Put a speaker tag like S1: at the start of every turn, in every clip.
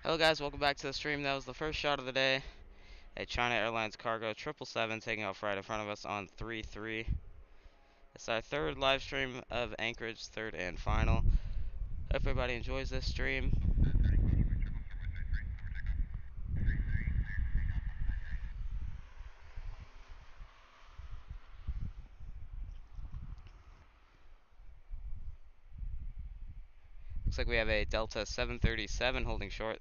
S1: Hello guys, welcome back to the stream. That was the first shot of the day. A China Airlines cargo 777 taking off right in front of us on 3-3. It's our third live stream of Anchorage, third and final. Hope everybody enjoys this stream. Looks like we have a Delta 737 holding short.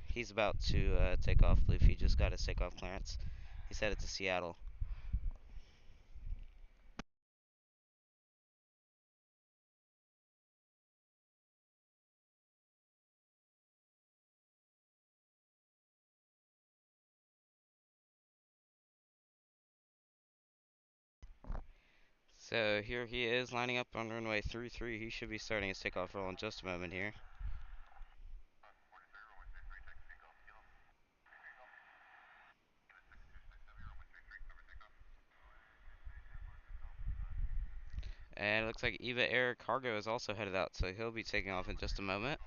S1: He's about to take off. I believe he just got his takeoff clearance. He's headed to Seattle. So here he is lining up on runway 33. He should be starting his takeoff roll in just a moment here. And it looks like Eva Air Cargo is also headed out, so he'll be taking off in just a moment.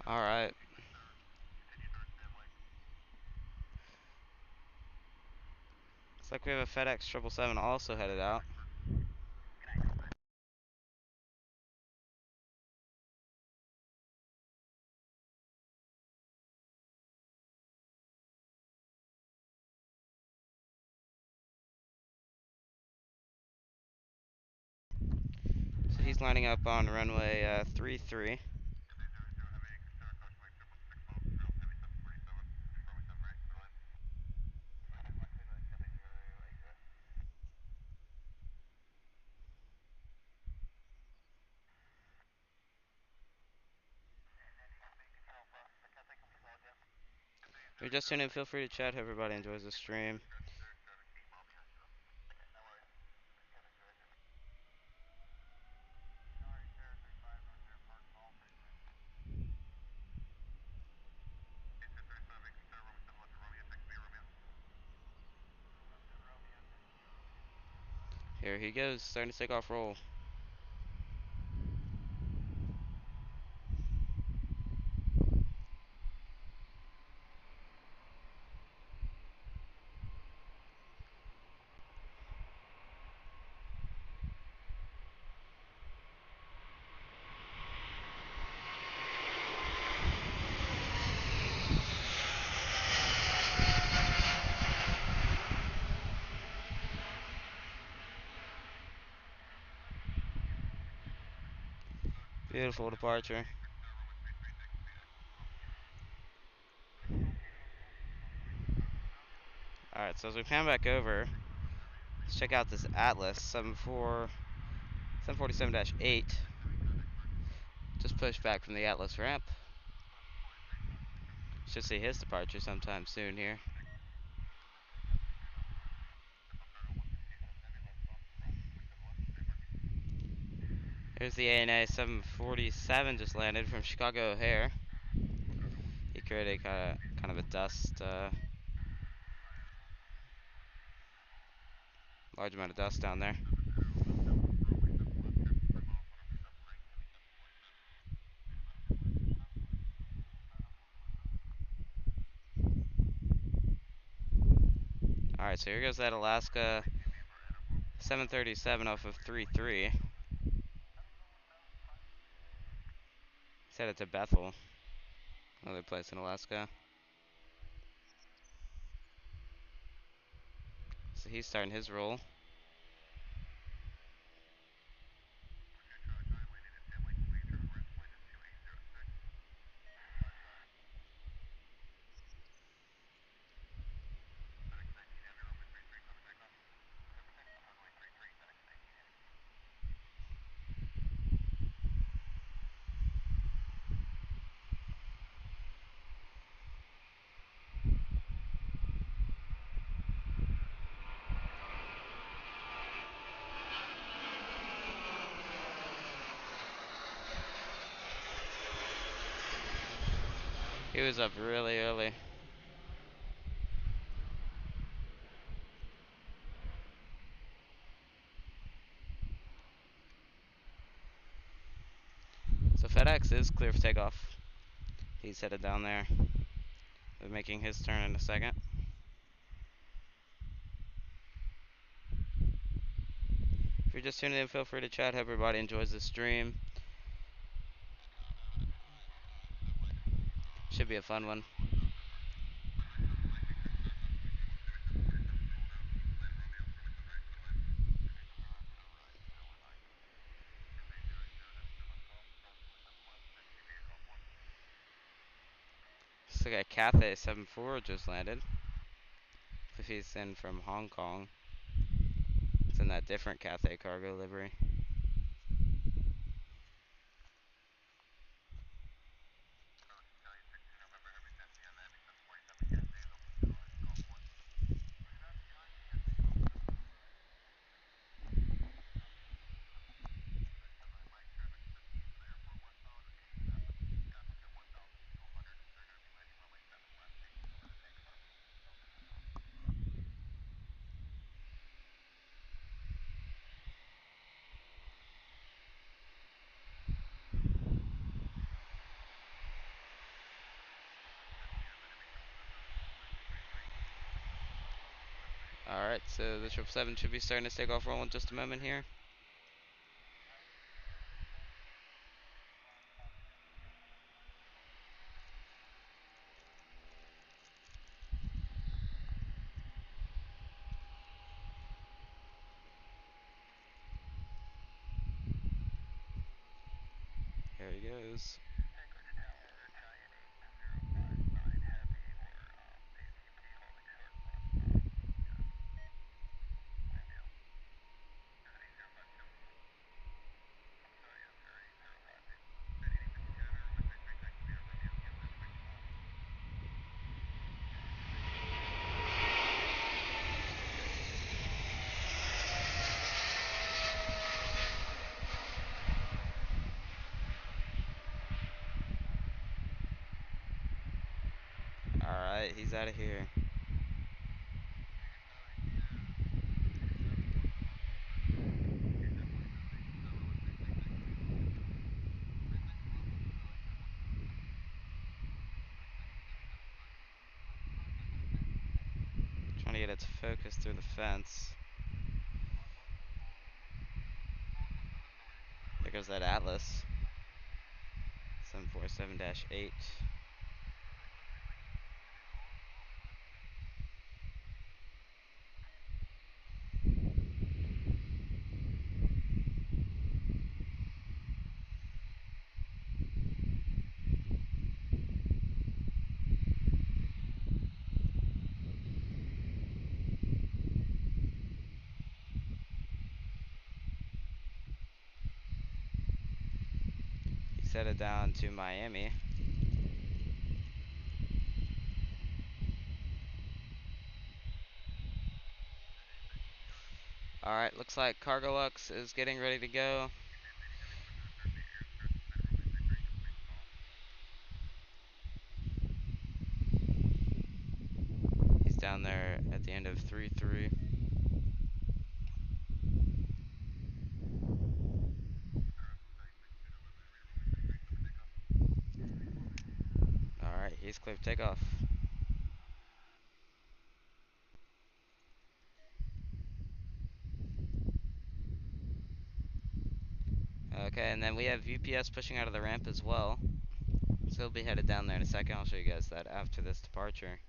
S1: Alright. Looks like we have a FedEx 777 also headed out. So he's lining up on runway 33. If you're just tuning in, feel free to chat. Hope everybody enjoys the stream. Here he goes, starting to take off roll. Beautiful departure. Alright, so as we pan back over, let's check out this Atlas 747-8. Just pushed back from the Atlas ramp. Should see his departure sometime soon here. Here's the ANA 747 just landed from Chicago O'Hare. He created kind of a dust, large amount of dust down there. Alright, so here goes that Alaska 737 off of 33. He's headed to Bethel, another place in Alaska. So he's starting his roll. He was up really early. So FedEx is clear for takeoff. He's headed down there. They're making his turn in a second. If you're just tuning in, feel free to chat. Hope everybody enjoys the stream. Should be a fun one. Looks like a Cathay 74 just landed. If he's in from Hong Kong. It's in that different Cathay cargo livery. Alright, so the 777 should be starting to take off roll in just a moment here. Here he goes. Alright, he's out of here. Trying to get it to focus through the fence. There goes that Atlas. 747-8. He's headed down to Miami. Alright, looks like Cargolux is getting ready to go. He's down there at the end of 3-3. Alright, he's clear for takeoff. Okay, and then we have UPS pushing out of the ramp as well. So he'll be headed down there in a second. I'll show you guys that after this departure.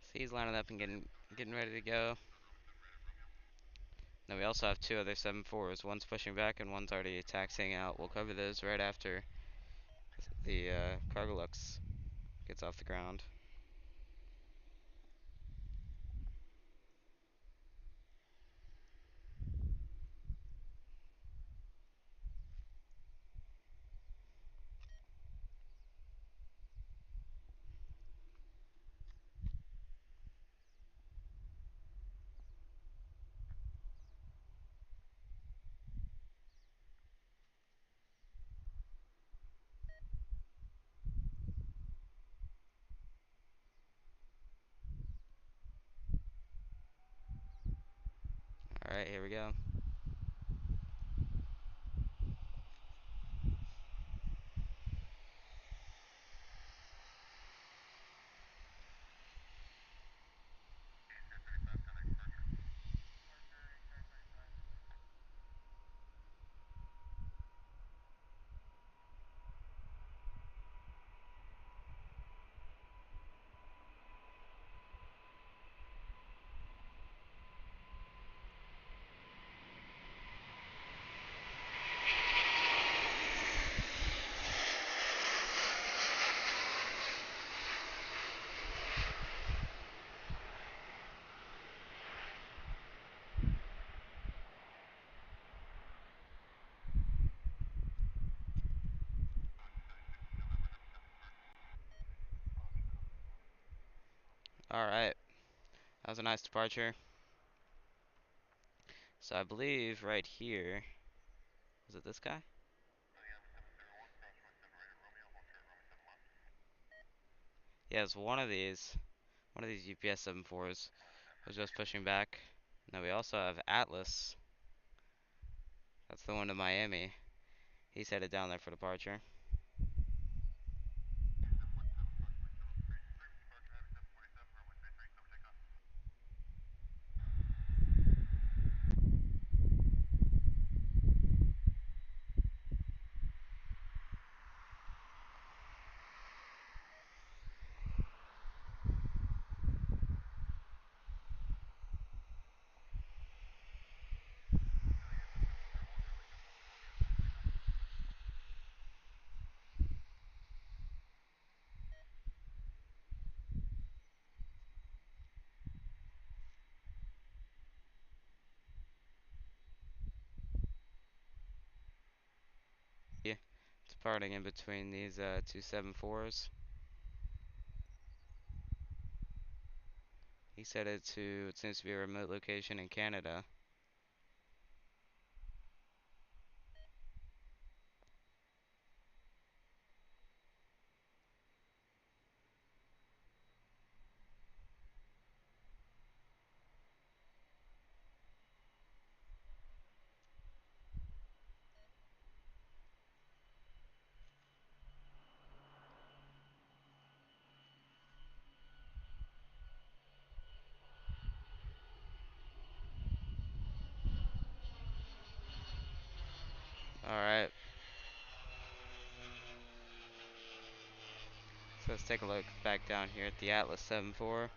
S1: So he's lining up and getting ready to go. Then we also have two other 7-4s. One's pushing back and one's already taxiing out. We'll cover those right after the Cargolux gets off the ground. Alright, here we go. Alright, that was a nice departure. So I believe right here, was it this guy? Yes, one of these UPS 7-4s was just pushing back. Now we also have Atlas. That's the one to Miami. He's headed down there for departure. Yeah, departing in between these two 7-4s. He's headed to, it seems to be a remote location in Canada. Alright, so let's take a look back down here at the Atlas 7-4.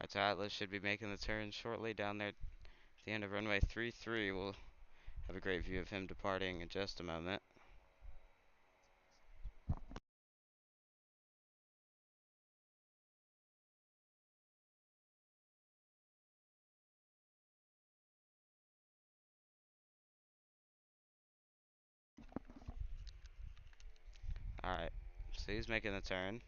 S1: Alright, so Atlas should be making the turn shortly down there at the end of runway 33. We'll have a great view of him departing in just a moment. So he's making the turn.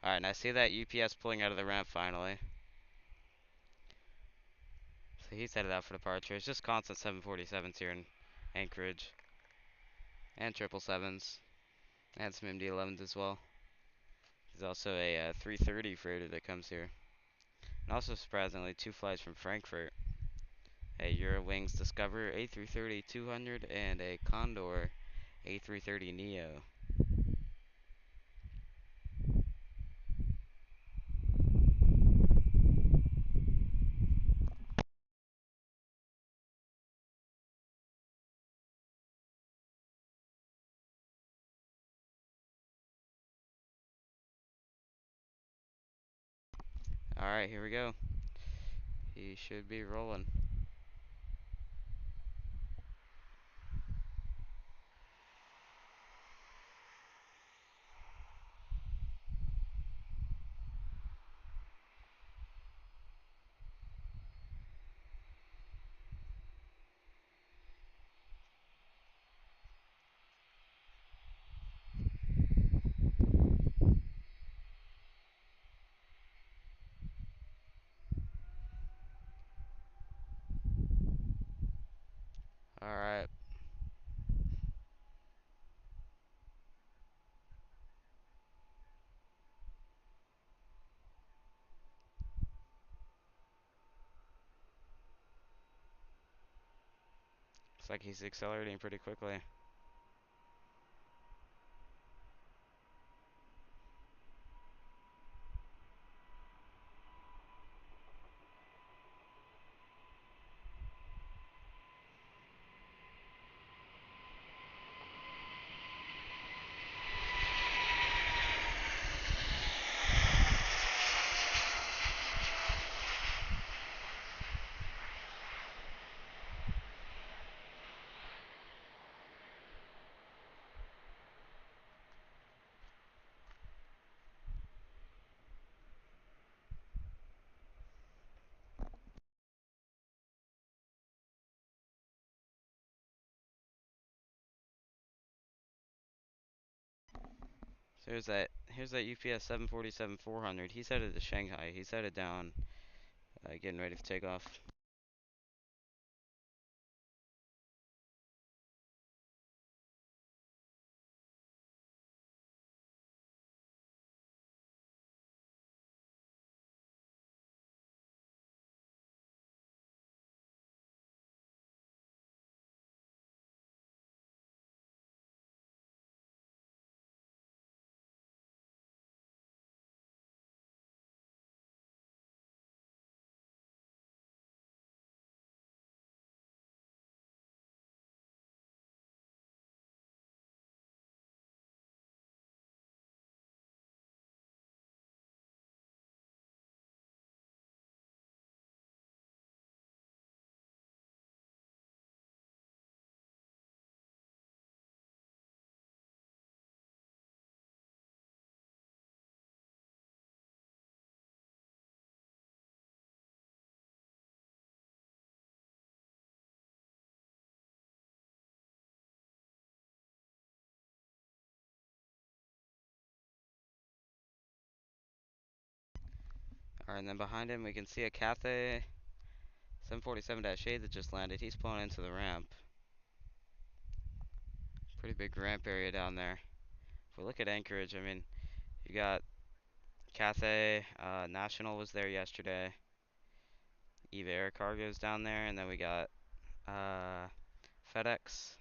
S1: Alright, and I see that UPS pulling out of the ramp finally. So he's headed out for departure. It's just constant 747s here in Anchorage. And 777s. And some MD-11s as well. There's also a 330 freighter that comes here. And also, surprisingly, 2 flights from Frankfurt. A Eurowings Discover A330-200 and a Condor A330neo. Alright, here we go. He should be rolling. Alright. Looks like he's accelerating pretty quickly. So here's that UPS 747-400. He's headed to Shanghai. He's headed down, getting ready for takeoff. Alright, and then behind him we can see a Cathay 747-8 that just landed. He's pulling into the ramp. Pretty big ramp area down there. If we look at Anchorage, I mean, you got Cathay, National was there yesterday. Eve Air Cargo's down there, and then we got FedEx.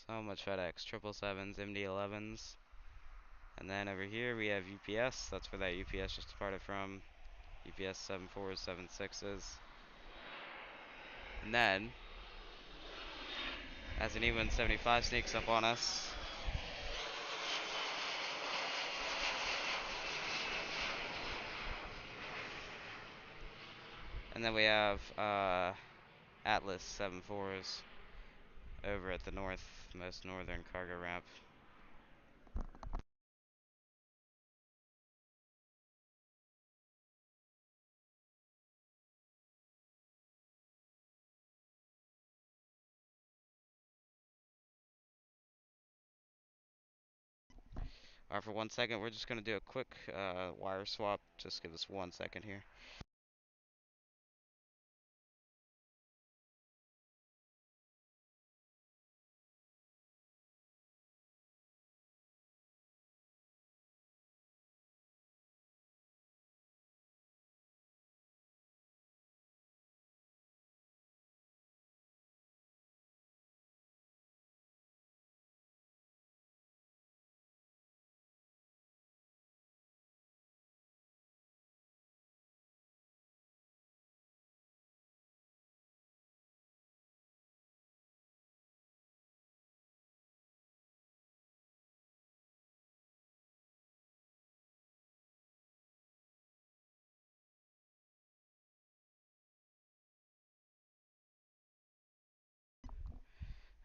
S1: So much FedEx, 777s, MD-11s. And then over here we have UPS. That's where that UPS just departed from. UPS 74s, 76s. And then, as an E175 sneaks up on us, and then we have Atlas 74s over at the most northern cargo ramp. Alright, for 1 second, we're just going to do a quick wire swap. Just give us 1 second here.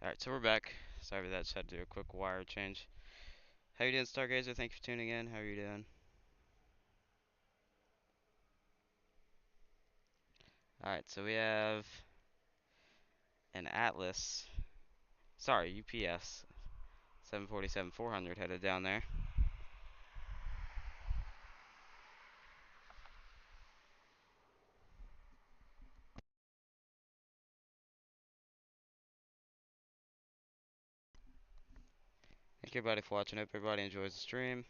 S1: Alright, so we're back. Sorry for that, just had to do a quick wire change. How you doing, Stargazer? Thank you for tuning in. How are you doing? Alright, so we have an Atlas. Sorry, UPS 747-400 headed down there. Thank you everybody for watching. Hope everybody enjoys the stream.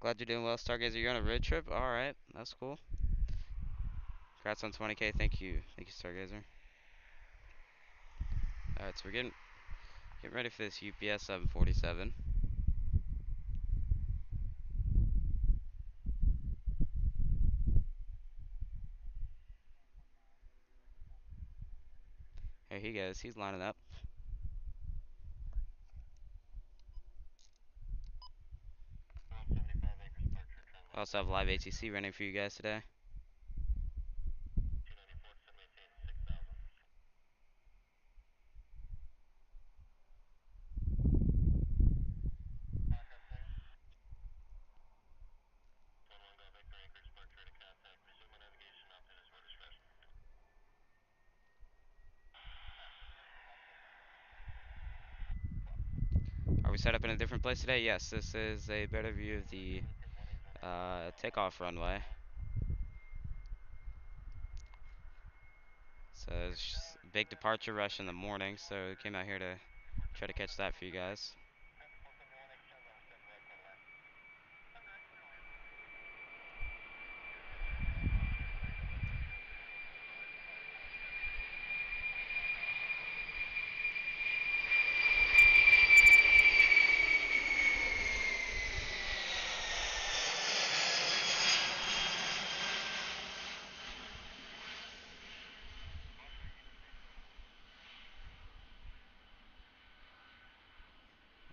S1: Glad you're doing well, Stargazer. You're on a road trip? Alright, that's cool. Congrats on 20K. Thank you. Thank you, Stargazer. Alright, so we're getting ready for this UPS 747. Here he goes. He's lining up. I also have live ATC running for you guys today. Are we set up in a different place today? Yes, this is a better view of the takeoff runway. So there's a big departure rush in the morning, so we came out here to try to catch that for you guys.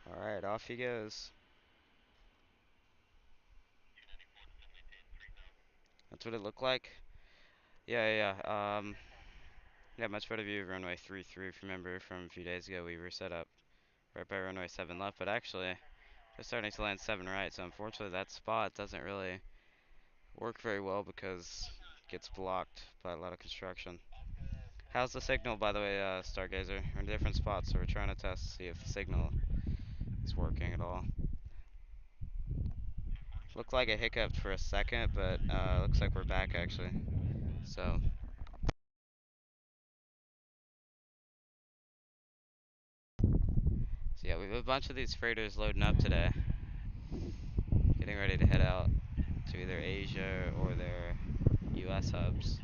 S1: Alright, off he goes. That's what it looked like. Yeah. Yeah, much better view of runway 33. If you remember from a few days ago, we were set up right by runway 7 left, but actually, we're starting to land 7 right, so unfortunately that spot doesn't really work very well because it gets blocked by a lot of construction. How's the signal, by the way, Stargazer? We're in different spots, so we're trying to test to see if the signal is working at all. Looked like it hiccuped for a second, but looks like we're back actually. So Yeah, we have a bunch of these freighters loading up today, getting ready to head out to either Asia or their US hubs.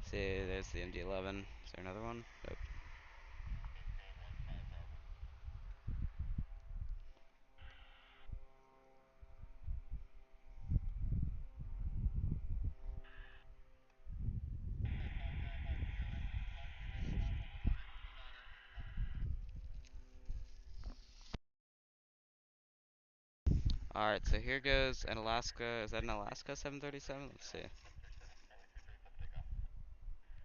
S1: See, there's the MD-11. Is there another one? Nope. Alright, so here goes an Alaska. Is that an Alaska 737? Let's see.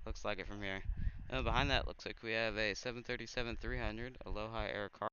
S1: Looks like it from here. And behind that looks like we have a 737-300 Aloha Air Cargo.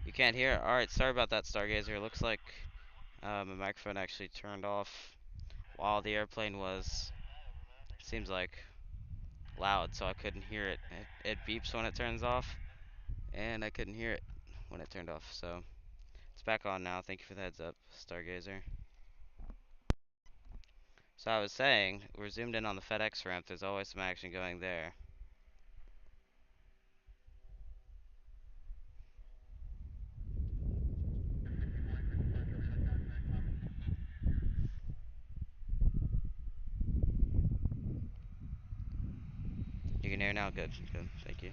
S1: You can't hear it? Alright, sorry about that, Stargazer. It looks like my microphone actually turned off while the airplane was, seems like, loud, so I couldn't hear it. It beeps when it turns off, and I couldn't hear it when it turned off, so it's back on now. Thank you for the heads up, Stargazer. So I was saying, we're zoomed in on the FedEx ramp. There's always some action going there. You can hear now? Good, good, thank you.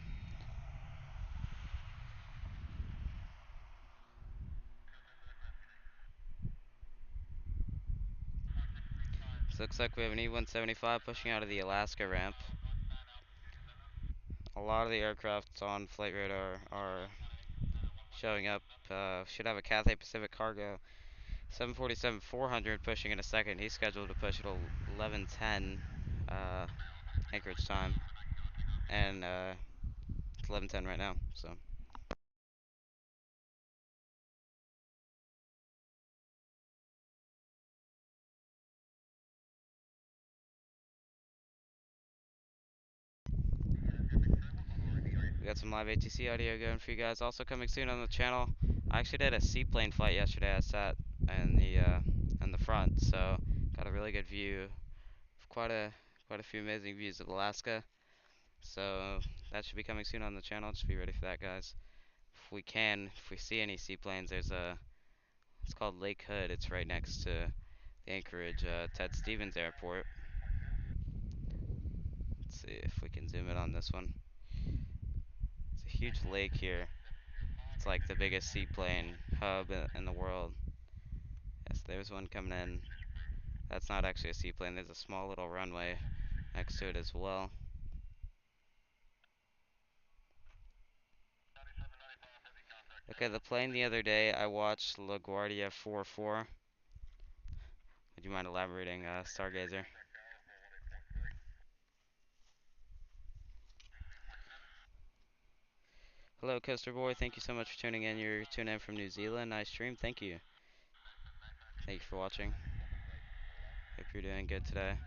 S1: So looks like we have an E-175 pushing out of the Alaska ramp. A lot of the aircrafts on flight radar are showing up. Should have a Cathay Pacific cargo 747 400 pushing in a second. He's scheduled to push at 11:10 Anchorage time, and it's 11:10 right now. So we got some live ATC audio going for you guys. Also coming soon on the channel. I actually did a seaplane flight yesterday. I sat in the front, so got a really good view of quite a few amazing views of Alaska. So that should be coming soon on the channel. Just be ready for that, guys. If we see any seaplanes, it's called Lake Hood. It's right next to the Anchorage Ted Stevens Airport. Let's see if we can zoom in on this one. It's a huge lake here. It's like the biggest seaplane hub in the world. Yes, there's one coming in. That's not actually a seaplane. There's a small little runway next to it as well. Okay, the plane the other day, I watched LaGuardia 4-4. Would you mind elaborating, Stargazer? Hello, Coaster Boy. Thank you so much for tuning in. You're tuning in from New Zealand. Nice stream. Thank you. Thank you for watching. Hope you're doing good today.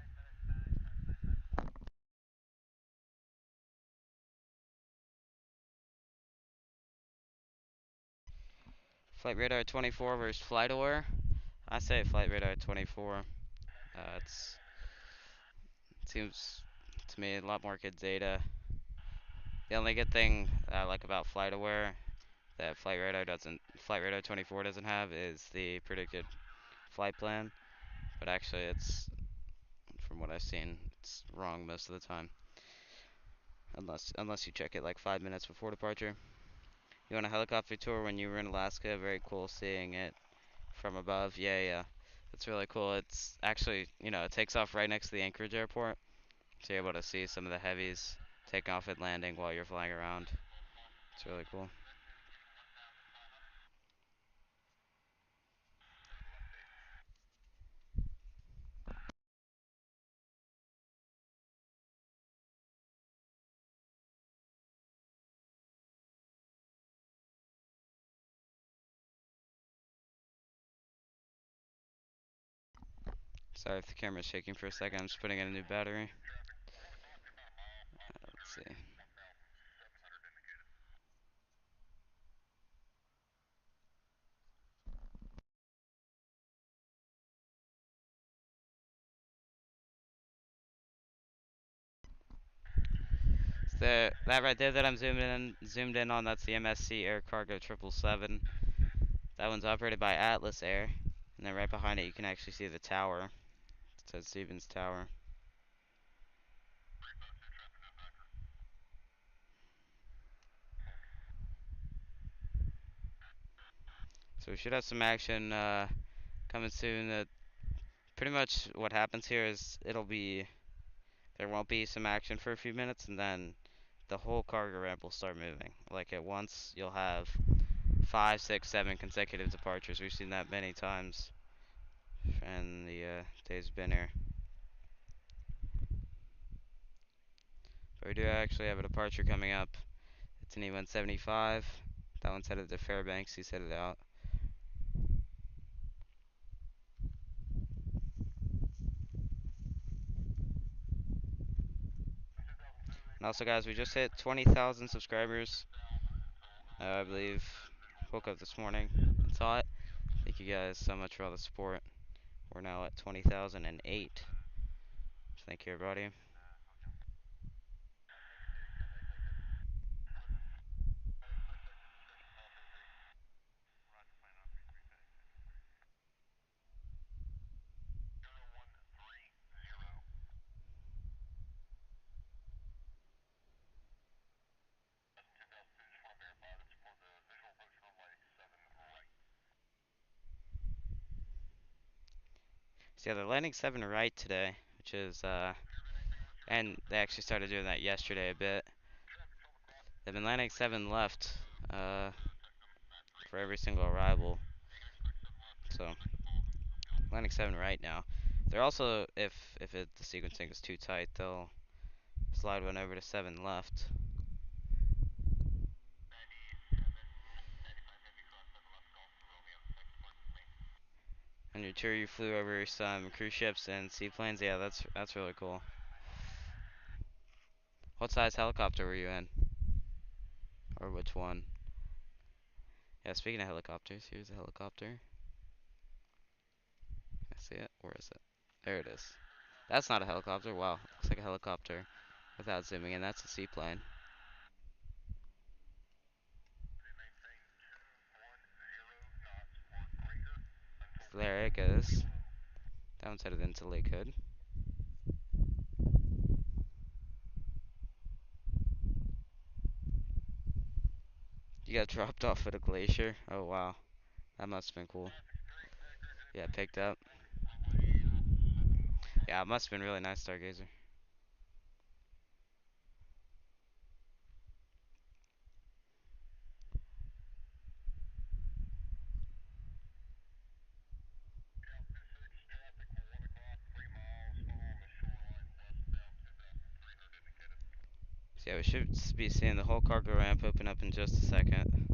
S1: Flight Radar 24 versus FlightAware. I say Flight Radar 24. It seems to me a lot more good data. The only good thing I like about FlightAware that Flight Radar 24 doesn't have is the predicted flight plan. But actually, from what I've seen, it's wrong most of the time. Unless you check it like 5 minutes before departure. You want a helicopter tour when you were in Alaska? Very cool seeing it from above. Yeah, yeah. It's really cool. It's actually, it takes off right next to the Anchorage airport. So you're able to see some of the heavies taking off and landing while you're flying around. It's really cool. Sorry if the camera's shaking for a second. I'm just putting in a new battery. Let's see. That right there that I'm zoomed in on, that's the MSC Air Cargo 777. That one's operated by Atlas Air. And then right behind it, you can actually see the tower. It says Stevens Tower. So we should have some action coming soon. Pretty much what happens here is there won't be some action for a few minutes, and then the whole cargo ramp will start moving. Like at once, you'll have 5, 6, 7 consecutive departures. We've seen that many times in the days we've been here. But we do actually have a departure coming up. It's an E-175. That one's headed to Fairbanks. He's headed out. And also, guys, we just hit 20,000 subscribers. I believe. Woke up this morning and saw it. Thank you guys so much for all the support. We're now at 20,008. So thank you, everybody. So yeah, they're landing 7 right today, which is, and they actually started doing that yesterday a bit. They've been landing 7 left, for every single arrival. So landing 7 right now. They're also, if the sequencing is too tight, they'll slide one over to 7 left. On your tour, you flew over some cruise ships and seaplanes. Yeah, that's really cool. What size helicopter were you in? Or which one? Yeah, speaking of helicopters, here's a helicopter. I see it. Where is it? There it is. That's not a helicopter. Wow, looks like a helicopter without zooming in. That's a seaplane. So there it goes. That one's headed into Lake Hood. You got dropped off at a glacier. Oh wow, that must have been cool. Yeah, picked up. Yeah, it must have been really nice, Stargazer. So yeah, we should be seeing the whole cargo ramp open up in just a second.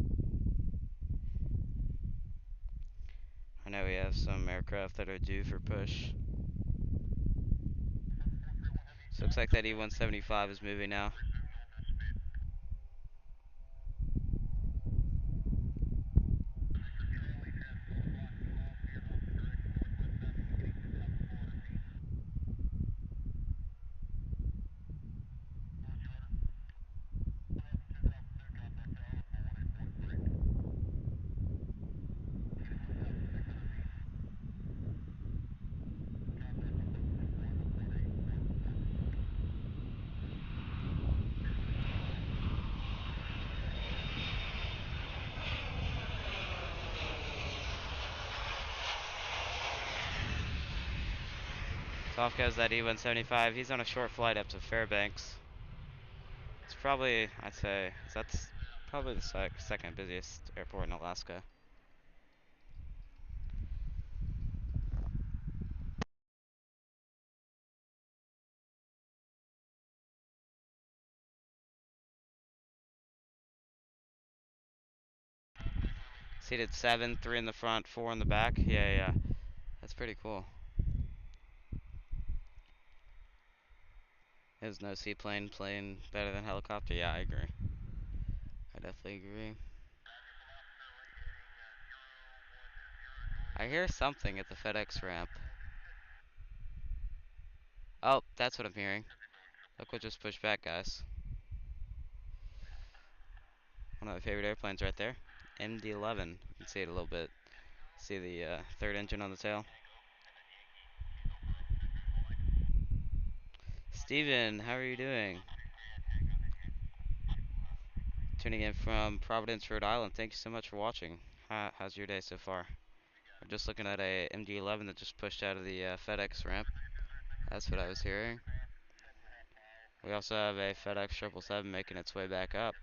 S1: I know we have some aircraft that are due for push. So looks like that E-175 is moving now. So off goes that E-175. He's on a short flight up to Fairbanks. It's probably, I'd say, that's probably the second busiest airport in Alaska. Seated 7, 3 in the front, 4 in the back. Yeah. That's pretty cool. There's no seaplane plane better than helicopter. Yeah, I agree. I definitely agree. I hear something at the FedEx ramp. Oh, that's what I'm hearing. Look what just pushed back, guys. One of my favorite airplanes right there. MD-11. You can see it a little bit. See the third engine on the tail. Steven, how are you doing? Tuning in from Providence, Rhode Island. Thank you so much for watching. How's your day so far? I'm just looking at a MD-11 that just pushed out of the FedEx ramp. That's what I was hearing. We also have a FedEx 777 making its way back up.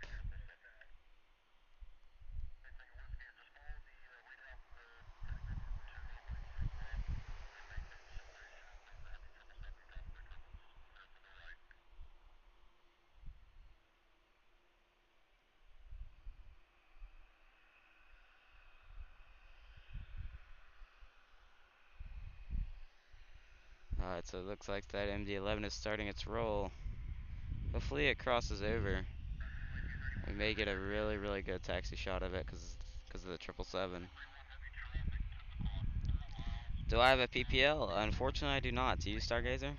S1: Alright, so it looks like that MD-11 is starting its roll. Hopefully it crosses over. We may get a really good taxi shot of it because of the 777. Do I have a PPL? Unfortunately, I do not. Do you, Stargazer?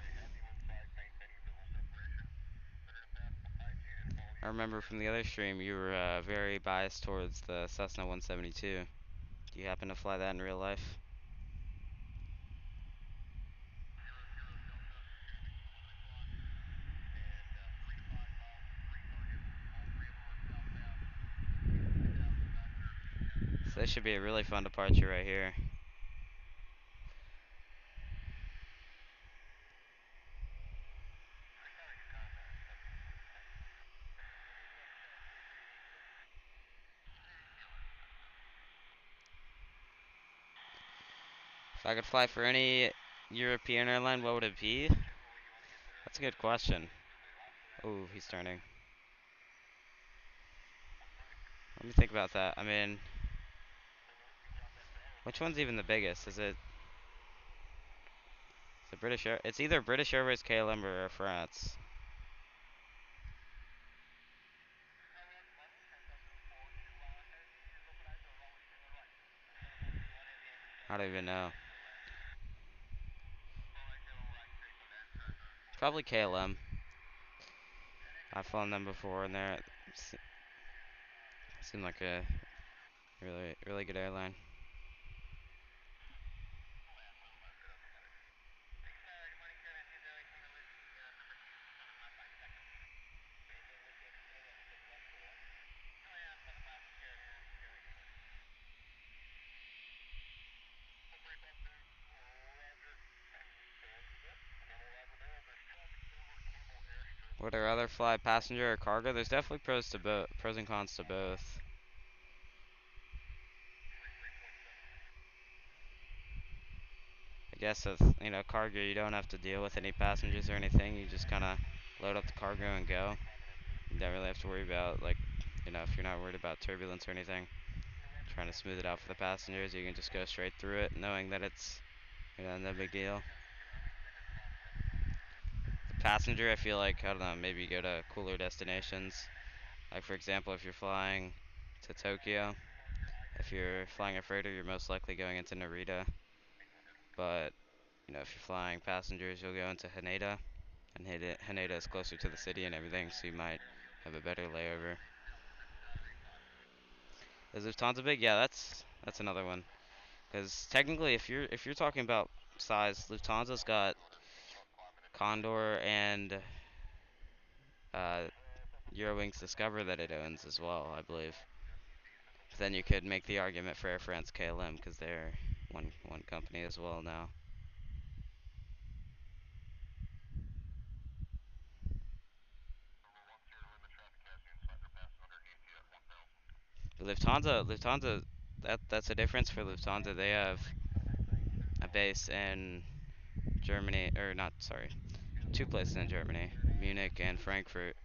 S1: I remember from the other stream you were very biased towards the Cessna 172. Do you happen to fly that in real life? So this should be a really fun departure right here. If I could fly for any European airline, what would it be? That's a good question. Oh, he's turning. Let me think about that. I mean, which one's even the biggest? Is it British Air? It's either British Airways, KLM, or Air France. I don't even know. Probably KLM. I've flown them before, and they seem like a really good airline. Would I rather fly passenger or cargo? There's definitely pros and cons to both. I guess with cargo, you don't have to deal with any passengers or anything. You just kind of load up the cargo and go. You don't really have to worry about if you're not worried about turbulence or anything, trying to smooth it out for the passengers. You can just go straight through it, knowing that it's no big deal. The passenger, I feel like, I don't know, maybe go to cooler destinations. Like for example, if you're flying to Tokyo, if you're flying a freighter, you're most likely going into Narita. But if you're flying passengers, you'll go into Haneda, and Haneda is closer to the city and everything, so you might have a better layover. Is Lufthansa big? Yeah, that's another one. Because technically, if you're talking about size, Lufthansa's got Condor and uh, Eurowings Discover that it owns as well, I believe. But then you could make the argument for Air France KLM because they're one company as well now. Lufthansa, that's a difference for Lufthansa. They have a base in Germany, or not, sorry, two places in Germany, Munich and Frankfurt,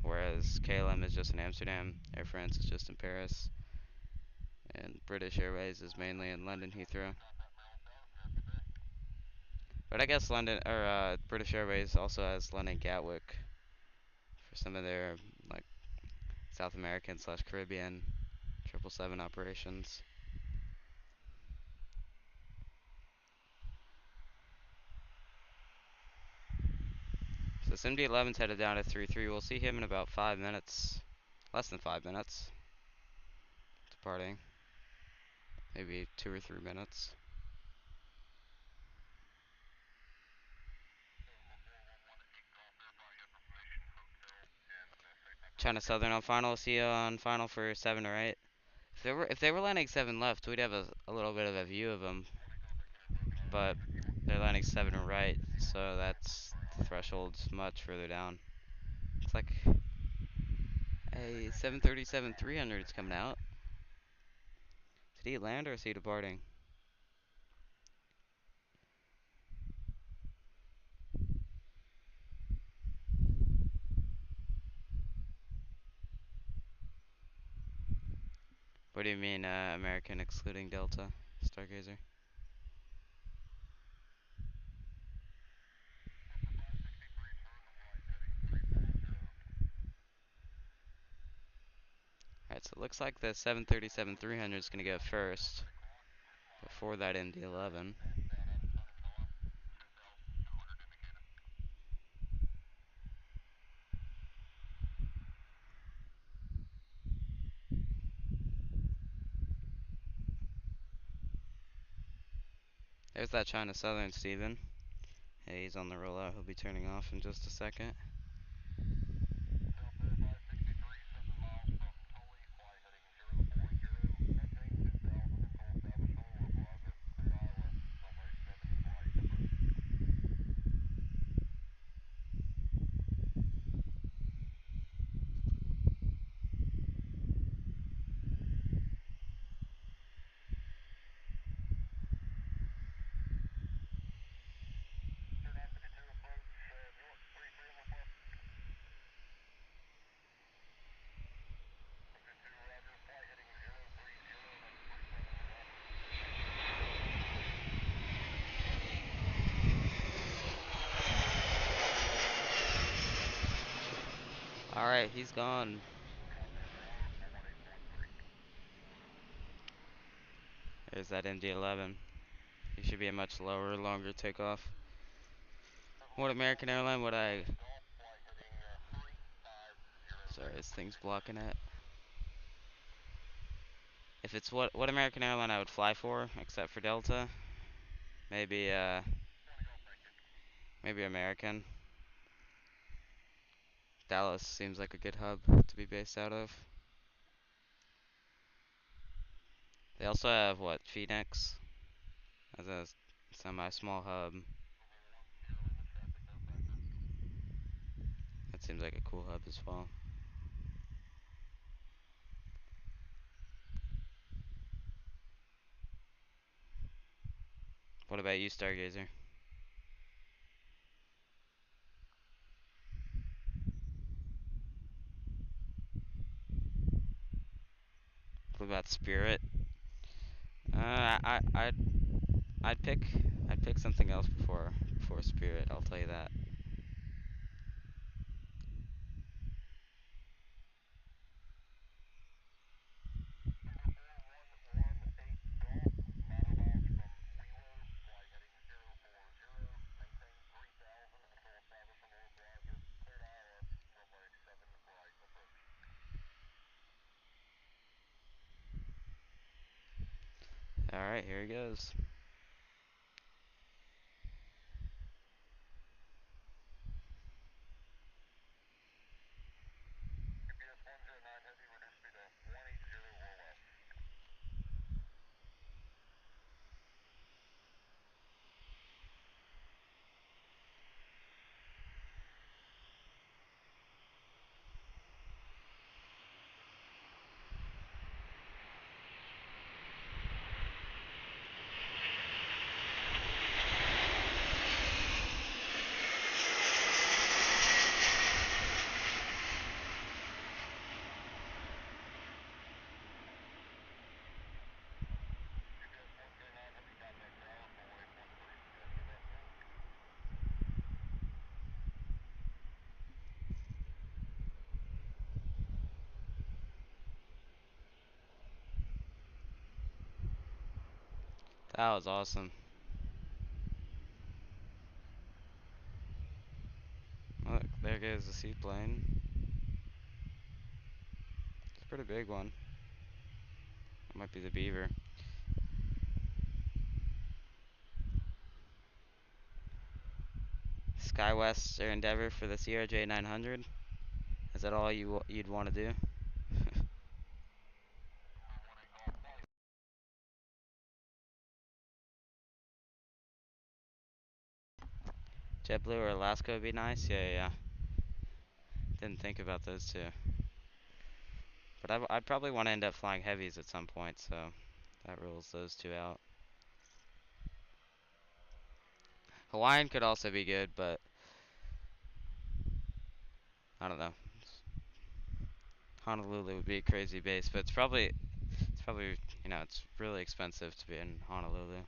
S1: whereas KLM is just in Amsterdam, Air France is just in Paris, and British Airways is mainly in London Heathrow. But I guess London or British Airways also has London Gatwick for some of their like South American slash Caribbean 777 operations. So SIMD11's headed down to 3-3. We'll see him in about 5 minutes. Less than 5 minutes. Departing. Maybe 2 or 3 minutes. China Southern on final. See you on final for 7 or 8. If they were landing 7 left, we'd have a little bit of a view of them. But they're landing 7 right, so that's the threshold's much further down. Looks like a 737-300 is coming out. Did he land or is he departing? What do you mean, American excluding Delta, Stargazer? Alright, so it looks like the 737-300 is going to go first. Before that, MD-11. There's that China Southern, Steven. Hey, he's on the rollout. He'll be turning off in just a second. he's gone. There's that MD-11. He should be a much lower, longer takeoff. What American airline would I... Sorry, this thing's blocking it. If it's what American airline I would fly for, except for Delta, maybe maybe American. Dallas seems like a good hub to be based out of. They also have what, Phoenix as a semi-small hub. That seems like a cool hub as well. What about you, Stargazer? What about Spirit? I'd pick something else before Spirit. I'll tell you that. All right, here he goes. That was awesome. Look, there goes the seaplane. It's a pretty big one. It might be the Beaver. SkyWest or Endeavor for the CRJ 900. Is that all you'd want to do? JetBlue or Alaska would be nice. Yeah. Didn't think about those two. But I'd probably want to end up flying heavies at some point, so that rules those two out. Hawaiian could also be good, but I don't know. Honolulu would be a crazy base, but it's probably it's really expensive to be in Honolulu.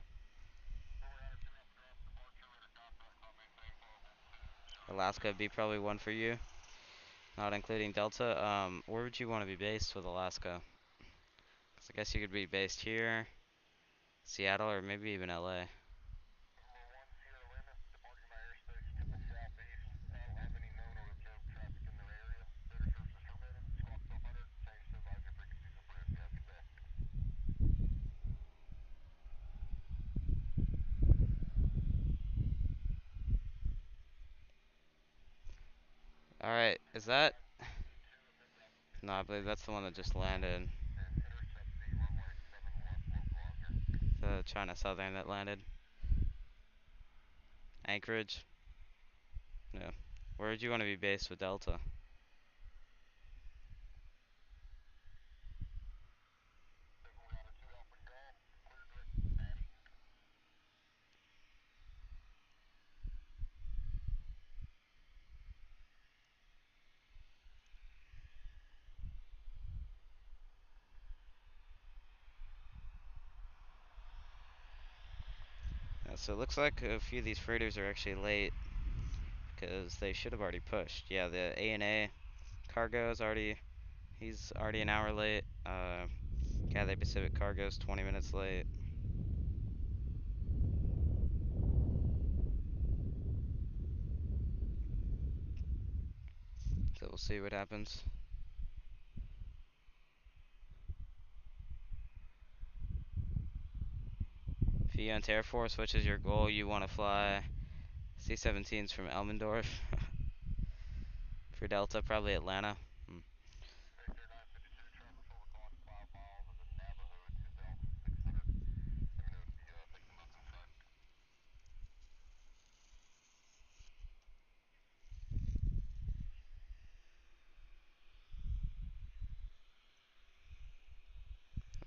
S1: Alaska would be probably one for you, not including Delta. Where would you want to be based with Alaska? 'Cause I guess you could be based here, Seattle, or maybe even LA. All right, is that? No, I believe that's the one that just landed. The China Southern that landed. Anchorage. Yeah. Where would you want to be based with Delta? Yeah, so it looks like a few of these freighters are actually late because they should have already pushed. Yeah, the ANA Cargo is already, he's already an hour late. Cathay Pacific Cargo's 20 minutes late. So we'll see what happens. If you enter Air Force, which is your goal, you want to fly C-17s from Elmendorf. For Delta, probably Atlanta.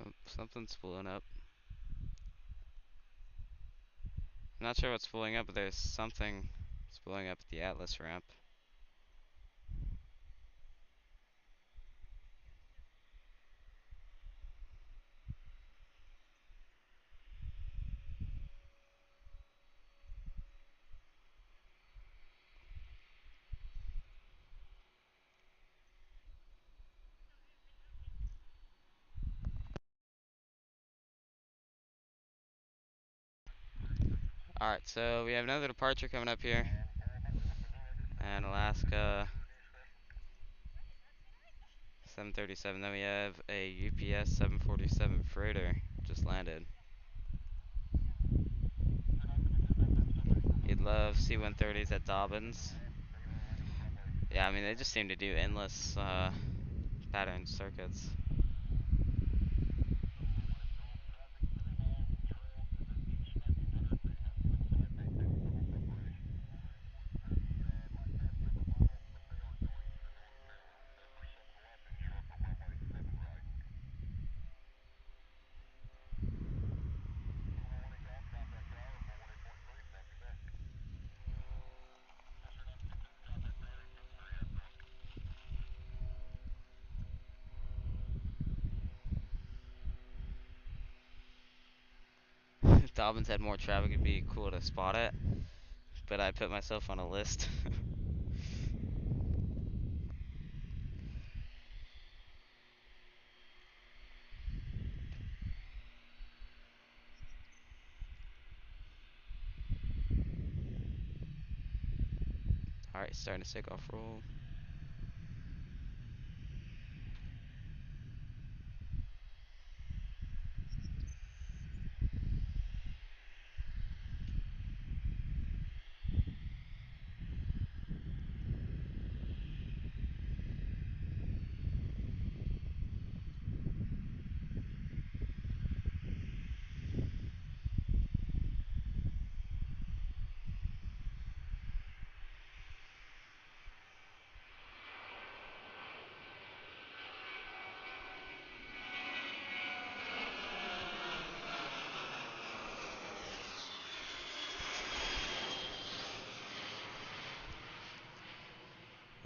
S1: Oh, something's spooling up. I'm not sure what's spooling up, but there's something spooling up at the Atlas ramp. Alright, so we have another departure coming up here. And Alaska 737. Then we have a UPS 747 freighter just landed. You'd love C-130s at Dobbins. Yeah, I mean, they just seem to do endless pattern circuits. If Dobbins had more traffic, it'd be cool to spot it. But I put myself on a list. Alright, starting to take off roll.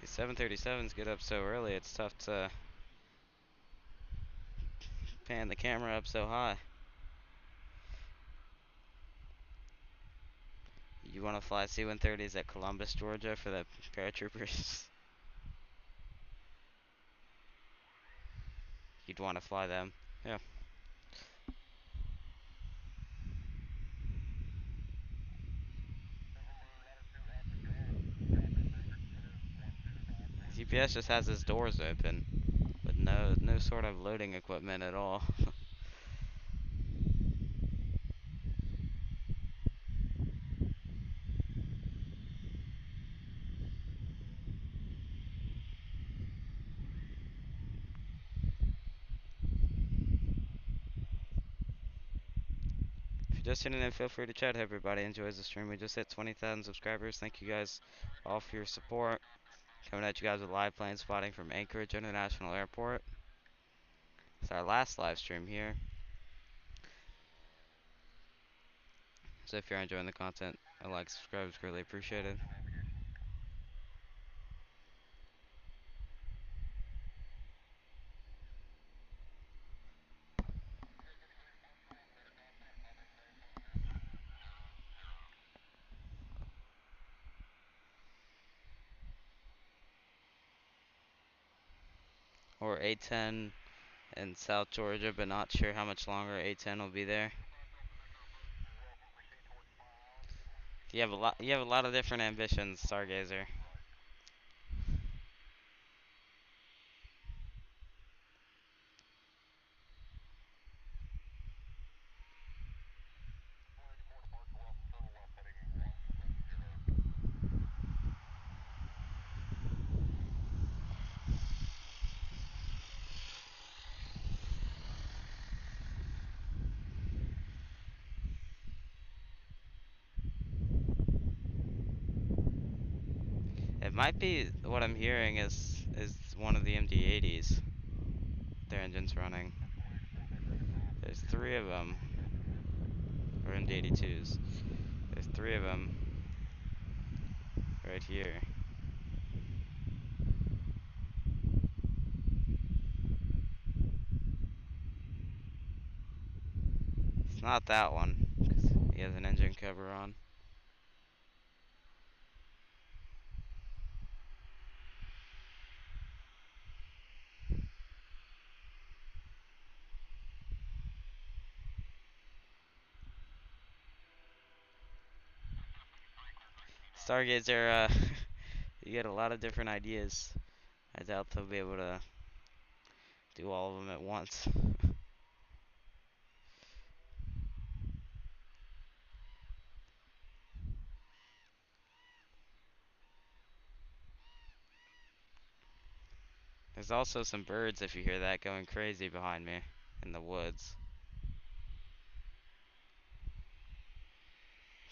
S1: These 737s get up so early, it's tough to pan the camera up so high. You want to fly C-130s at Columbus, Georgia for the paratroopers? You'd want to fly them. Yeah. UPS just has his doors open with no sort of loading equipment at all. If you're just tuning in, feel free to chat. Hope everybody enjoys the stream. We just hit 20,000 subscribers. Thank you guys all for your support. Coming at you guys with live plane spotting from Anchorage International Airport. It's our last live stream here. So if you're enjoying the content, a like, subscribe is greatly appreciated. or A10 in South Georgia, but not sure how much longer A10 will be there. You have a lot of different ambitions, Stargazer. It might be what I'm hearing is one of the MD-80s. Their engine's running. There's three of them, or MD-82s. There's three of them right here. It's not that one, because he has an engine cover on. Stargazer, you get a lot of different ideas. I doubt they'll be able to do all of them at once. There's also some birds, if you hear that, going crazy behind me in the woods.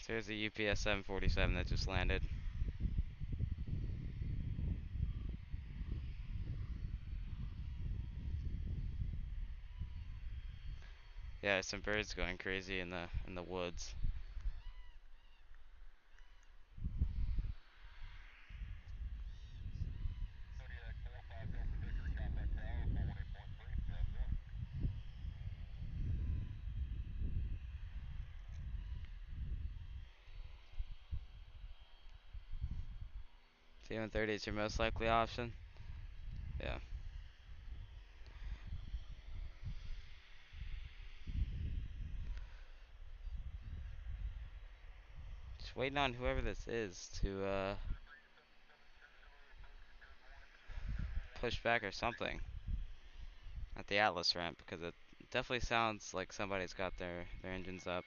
S1: So there's a UPS 747 that just landed. Yeah, there's some birds going crazy in the woods. C-130 is your most likely option? Yeah. Just waiting on whoever this is to push back or something at the Atlas ramp, because it definitely sounds like somebody's got their engines up.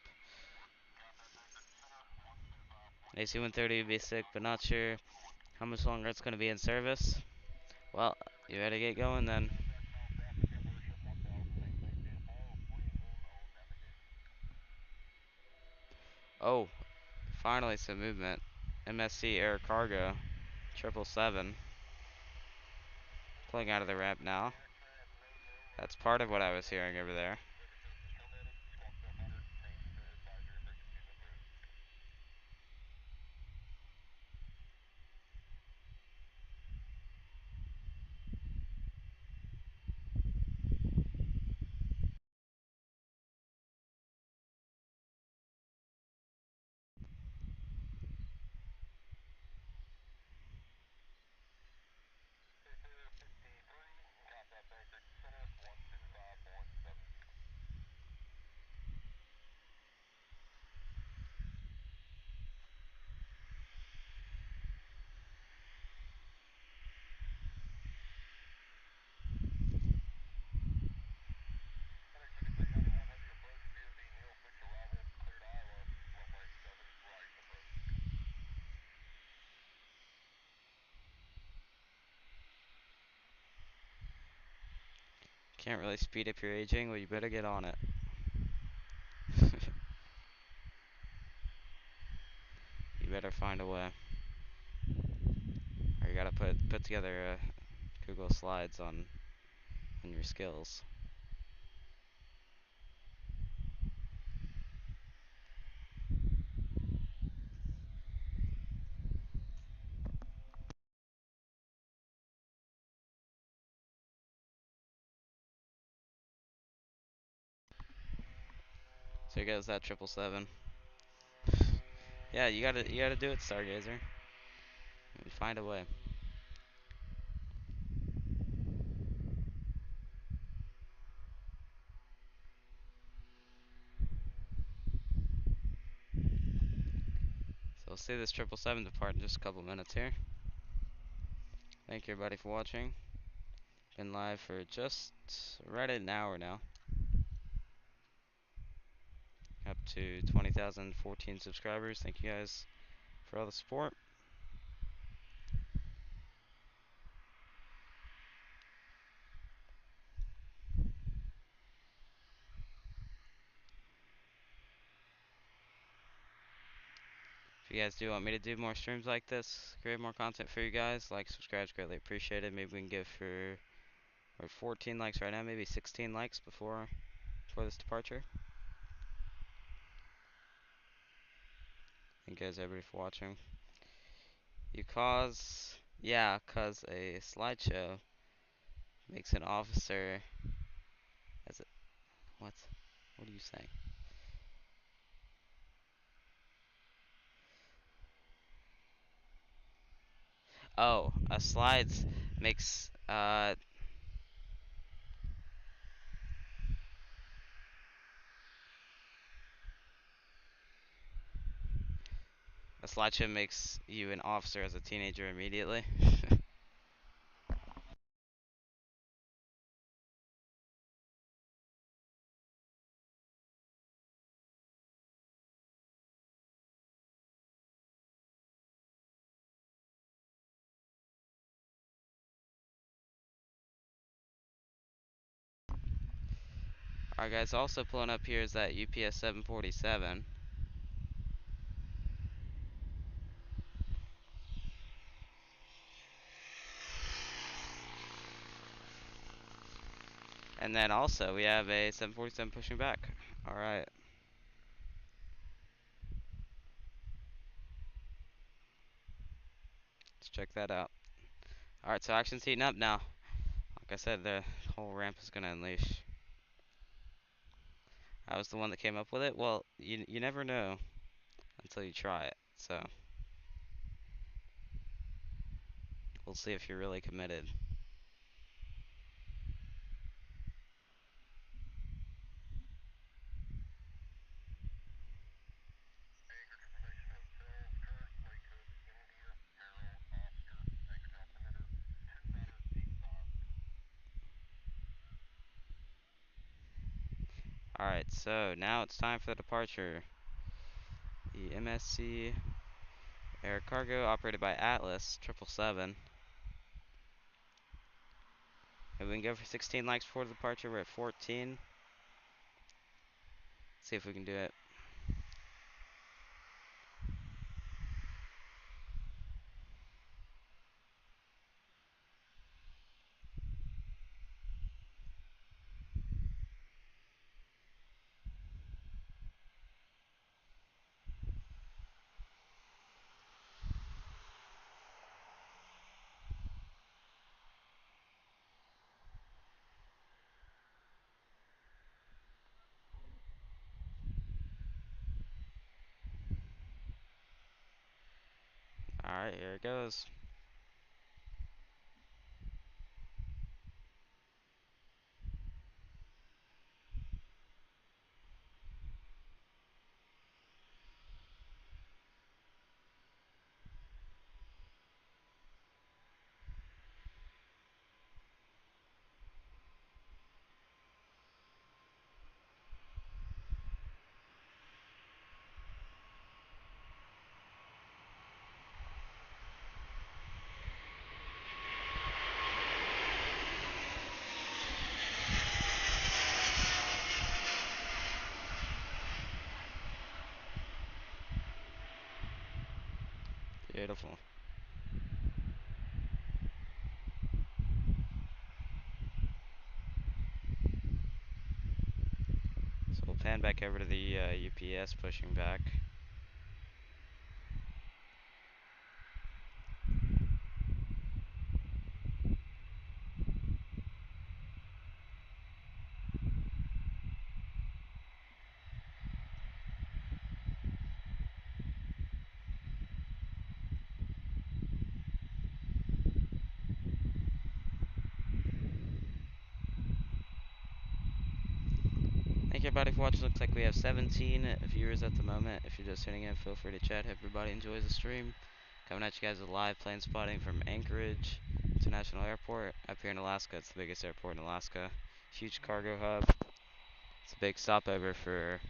S1: AC-130 would be sick, but not sure how much longer it's going to be in service. Well, you better get going then. Oh, finally some movement. MSC Air Cargo 777 pulling out of the ramp now. That's part of what I was hearing over there. Can't really speed up your aging, well you better get on it. You better find a way. Or you gotta put together Google Slides on your skills. So here goes that 777. Yeah, you gotta do it, Stargazer. Find a way. we'll see this 777 depart in just a couple minutes here. Thank you everybody for watching. Been live for just right at an hour now. Up to 20,014 subscribers. Thank you guys for all the support. If you guys do want me to do more streams like this, create more content for you guys, like, subscribe, greatly appreciated. Maybe we can go for, we're at 14 likes right now, maybe 16 likes before this departure. Thank you guys everybody for watching. Yeah, cause a slideshow makes an officer as a, what are you saying? Oh, a slides makes a slideshow makes you an officer as a teenager immediately. Alright guys, also pulling up here is that UPS 747. And then also we have a 747 pushing back. Alright. Let's check that out. Alright, so action's heating up now. Like I said, the whole ramp is gonna unleash. I was the one that came up with it. Well, you never know until you try it. So we'll see if you're really committed. Alright, so now it's time for the departure. The MSC Air Cargo operated by Atlas 777. And we can go for 16 likes before the departure. We're at 14. See if we can do it. Alright, here it goes. Beautiful. So we'll pan back over to the UPS pushing back. Thank Thank everybody for watching. Looks like we have 17 viewers at the moment. If you're just tuning in, feel free to chat. Hope everybody enjoys the stream. Coming at you guys with live plane spotting from Anchorage International Airport. Up here in Alaska, it's the biggest airport in Alaska. Huge cargo hub. It's a big stopover for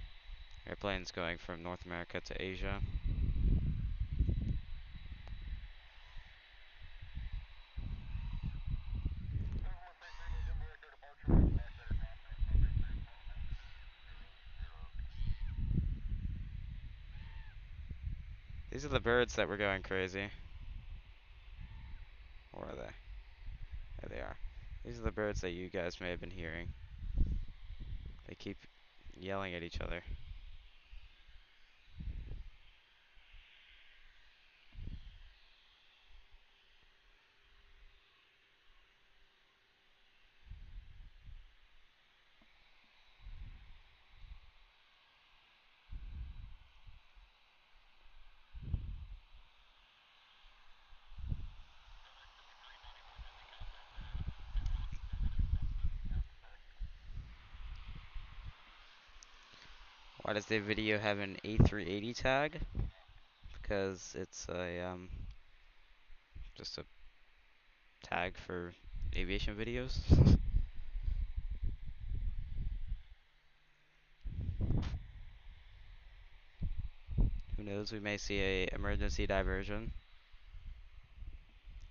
S1: airplanes going from North America to Asia. These are the birds that were going crazy. Where are they? There they are. These are the birds that you guys may have been hearing. They keep yelling at each other. Why does the video have an A380 tag? Because it's a just a tag for aviation videos. Who knows? We may see a emergency diversion.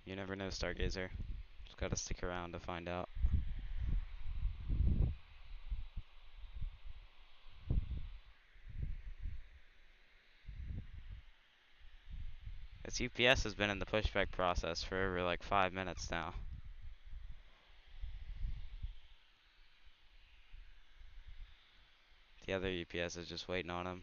S1: You never know, Stargazer. Just gotta stick around to find out. This UPS has been in the pushback process for over like 5 minutes now. The other UPS is just waiting on him.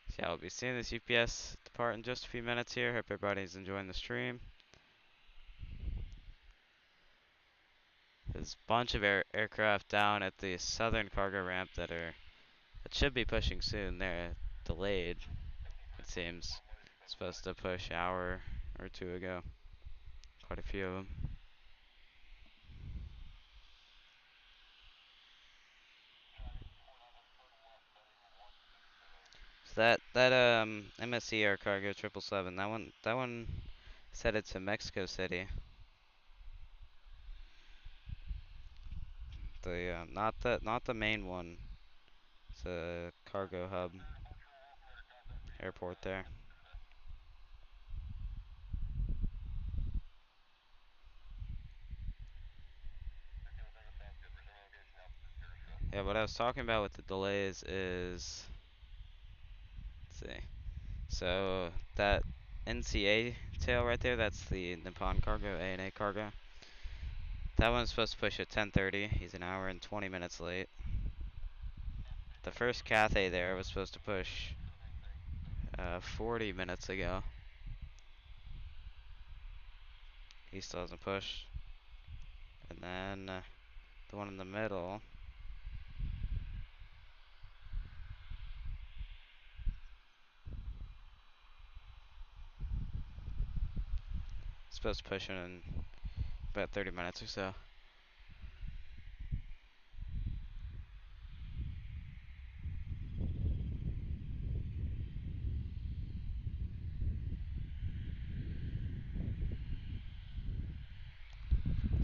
S1: So yeah, we'll be seeing this UPS depart in just a few minutes here. Hope everybody's enjoying the stream. There's a bunch of aircraft down at the southern cargo ramp that should be pushing soon. They're delayed, it seems. Supposed to push an hour or two ago. Quite a few of them. So that MSC Air Cargo 777, that one is headed to Mexico City. The not the main one. It's a cargo hub airport there. Yeah, what I was talking about with the delays is, let's see. So that NCA tail right there, that's the Nippon Cargo, ANA Cargo. That one's supposed to push at 10:30. He's an hour and 20 minutes late. The first Cathay there was supposed to push 40 minutes ago. He still hasn't pushed. And then the one in the middle. Supposed to push in about 30 minutes or so.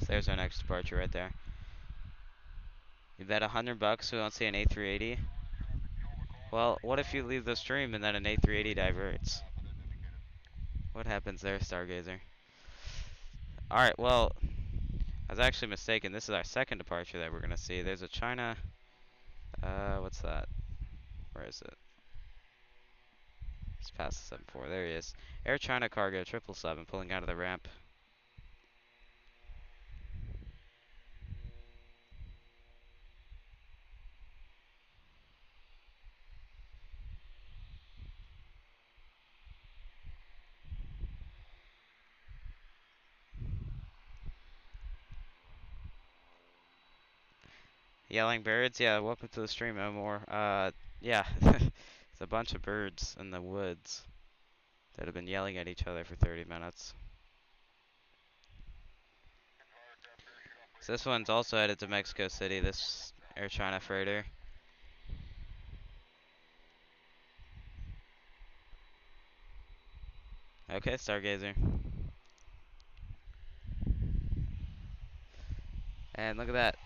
S1: So there's our next departure right there. You bet $100 we won't see an A380. Well, what if you leave the stream and then an A380 diverts? What happens there, Stargazer? Alright, well, I was actually mistaken. This is our second departure that we're gonna see. There's a China, what's that? Where is it? It's past the 74. There he is. Air China Cargo 777 pulling out of the ramp. Yelling birds? Yeah, welcome to the stream, Omar. Yeah, it's a bunch of birds in the woods. that have been yelling at each other for 30 minutes. So this one's also headed to Mexico City, this Air China freighter. Okay, Stargazer. And look at that.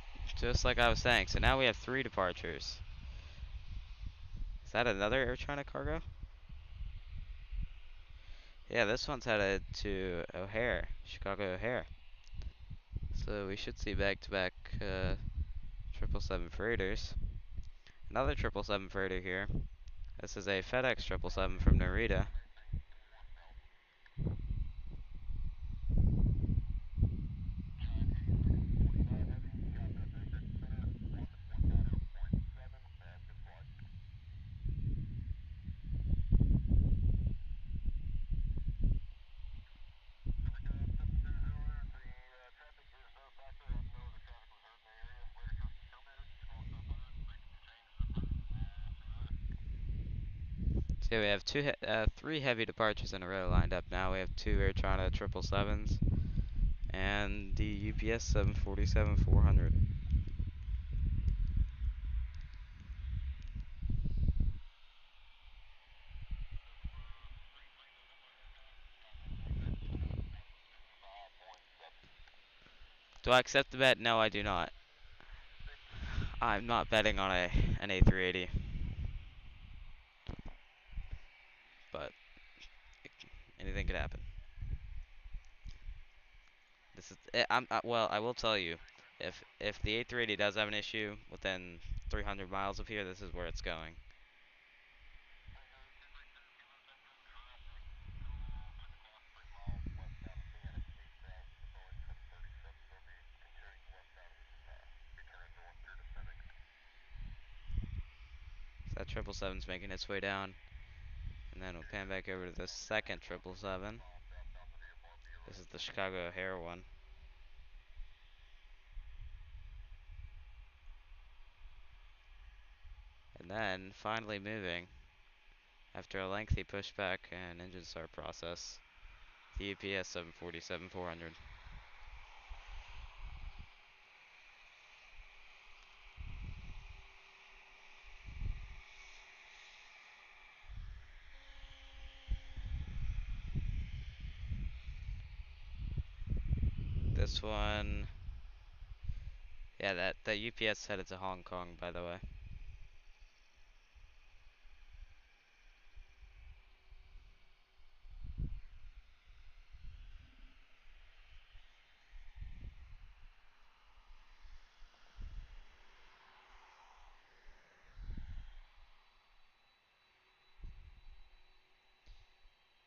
S1: Just like I was saying. So now we have 3 departures. Is that another Air China cargo? Yeah, this one's headed to O'Hare, Chicago O'Hare. So we should see back-to-back 777 freighters. Another 777 freighter here. This is a FedEx 777 from Narita. So we have 3 heavy departures in a row lined up now. We have 2 Air China 777s and the UPS 747-400. Do I accept the bet? No, I do not. I'm not betting on an A380. But anything could happen. This is well, I will tell you, if the A380 does have an issue within 300 miles of here, this is where it's going. So that 777's making its way down, and then we'll pan back over to the second 777. This is the Chicago O'Hare one. And then, finally moving, after a lengthy pushback and engine start process, the UPS 747-400. This one, yeah, that UPS headed to Hong Kong, by the way.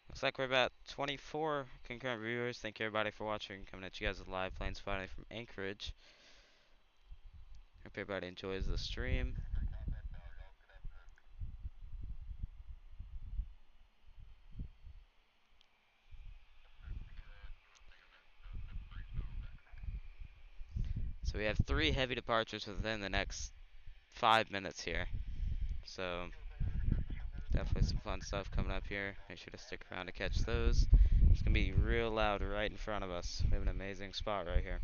S1: Looks like we're about 24 concurrent viewers. Thank you everybody for watching. Coming at you guys with live planes flying from Anchorage. Hope everybody enjoys the stream. So we have 3 heavy departures within the next 5 minutes here. So definitely some fun stuff coming up here. Make sure to stick around to catch those. It's going to be real loud right in front of us. We have an amazing spot right here.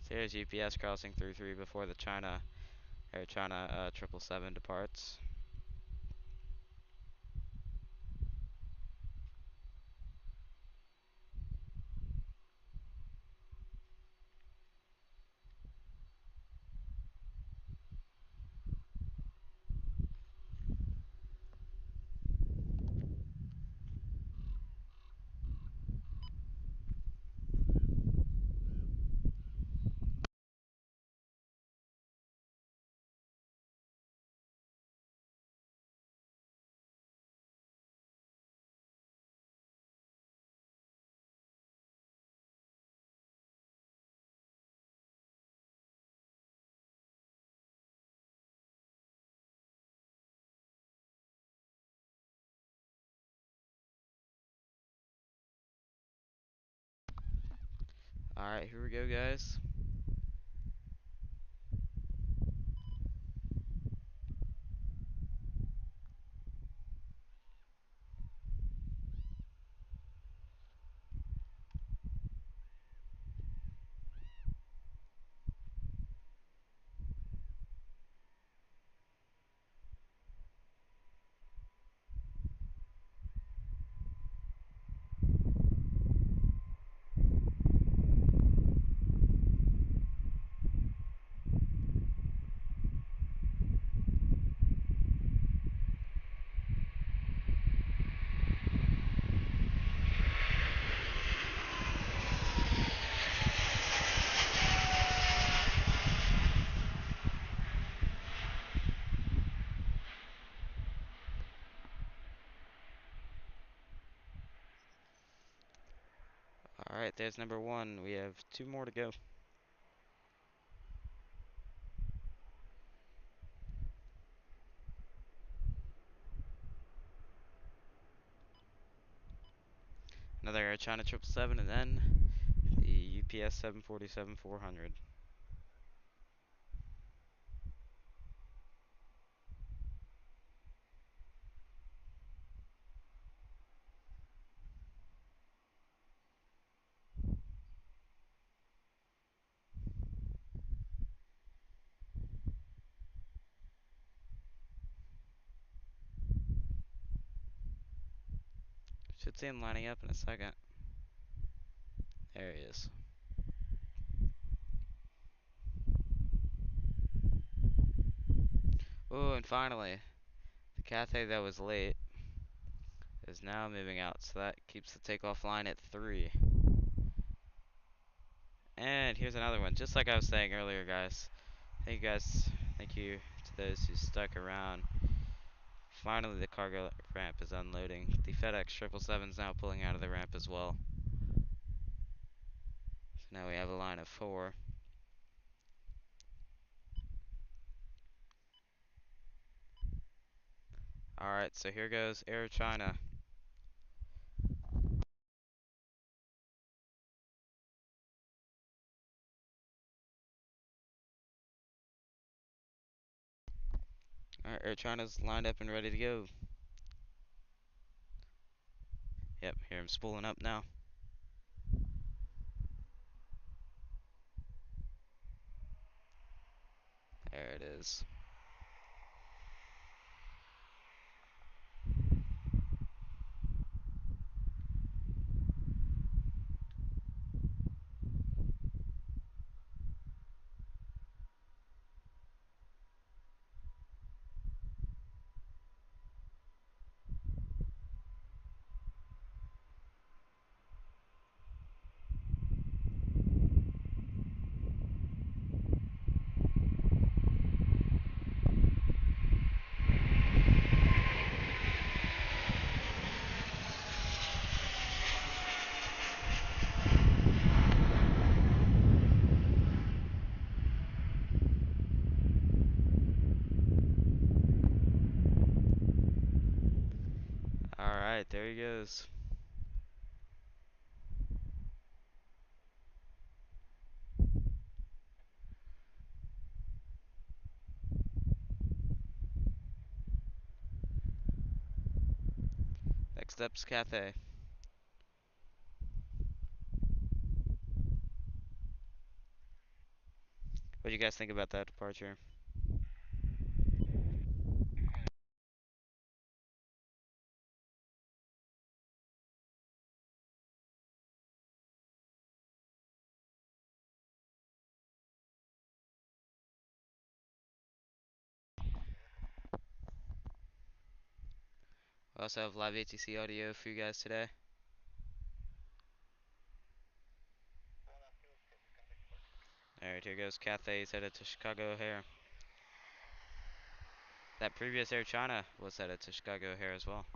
S1: So here's UPS crossing through 3 before the Air China 777 departs. Alright, here we go, guys. Alright, there's number one. We have two more to go. Another Air China 777, and then the UPS 747-400. Should see him lining up in a second. There he is. Oh, and finally, the Cathay that was late is now moving out, so that keeps the takeoff line at 3. And here's another one, just like I was saying earlier, guys. Thank you guys. Thank you to those who stuck around. Finally, the cargo ramp is unloading. The FedEx 777 is now pulling out of the ramp as well. So now we have a line of 4. Alright, so here goes Air China. Alright, Air China's lined up and ready to go. Yep, hear him spooling up now. There it is. Alright, there he goes. Next up's Cathay. What do you guys think about that departure? We also have live ATC audio for you guys today. Alright, here goes Cathay. He's headed to Chicago O'Hare. That previous Air China was headed to Chicago O'Hare as well.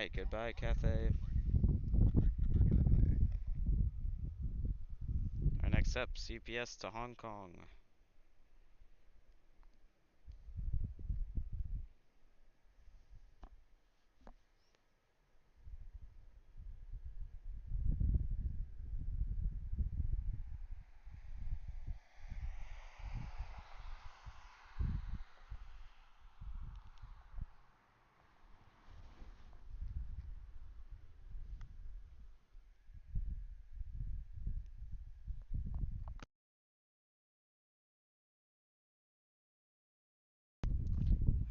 S1: Alright, goodbye, Cathay. Our next up, CPS to Hong Kong.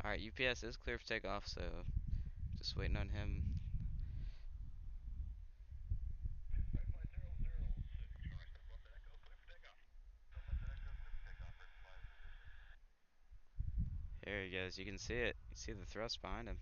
S1: Alright, UPS is clear for takeoff, so just waiting on him. There he goes, you can see it. You see the thrust behind him.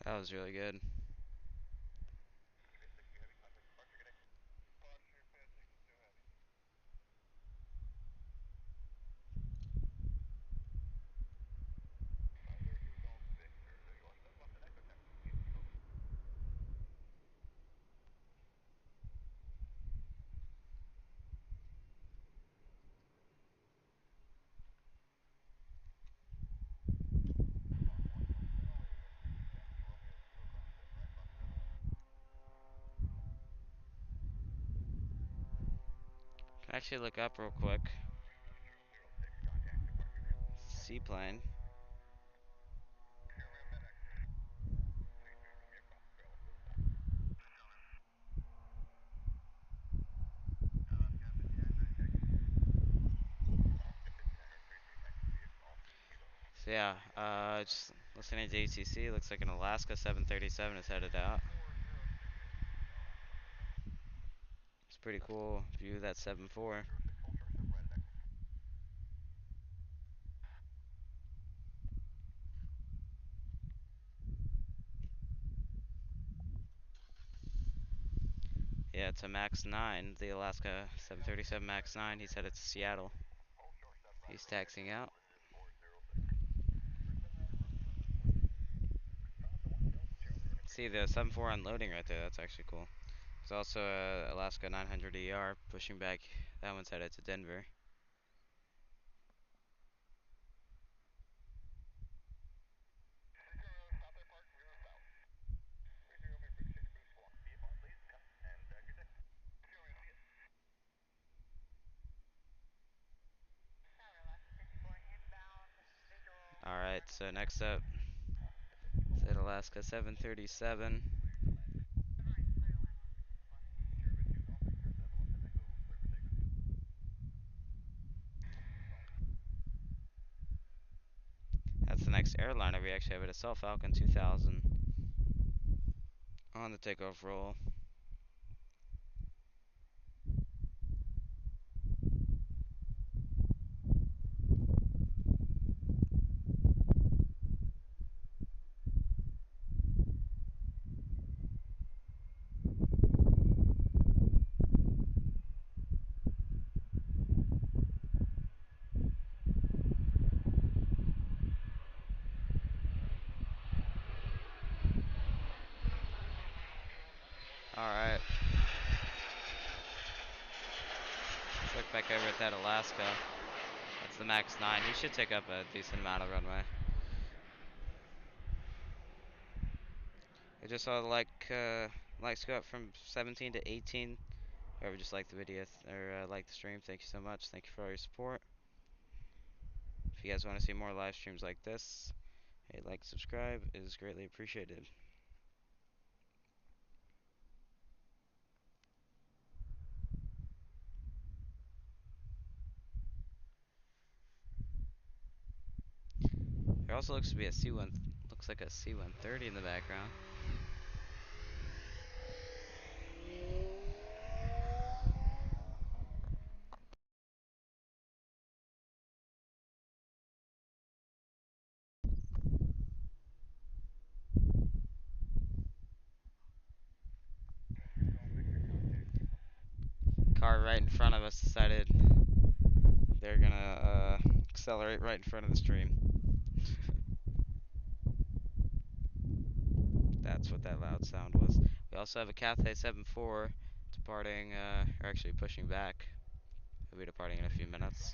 S1: That was really good. Can actually look up real quick. Seaplane. So yeah, just listening to ATC, looks like an Alaska 737 is headed out. It's pretty cool view of that 7.4. Yeah, it's a Max 9, the Alaska 737 Max 9. He's headed to Seattle. He's taxiing out. See the 7.4 unloading right there. That's actually cool. There's also a Alaska 900 ER pushing back. That one's headed to Denver. Alright, so next up, it's at Alaska 737. That's the next airliner we actually have at a Cell Falcon 2000 on the takeoff roll. Alright. Let's look back over at that Alaska. That's the Max 9. He should take up a decent amount of runway. I just saw like Likes go up from 17 to 18. Whoever just liked the video or liked the stream, thank you so much. Thank you for all your support. If you guys want to see more live streams like this, hey, like, subscribe is greatly appreciated. There also looks to be a C1, looks like a C-130 in the background. Car right in front of us decided they're gonna accelerate right in front of the stream. That's what that loud sound was. We also have a Cathay 7-4 departing, or actually pushing back. He'll be departing in a few minutes.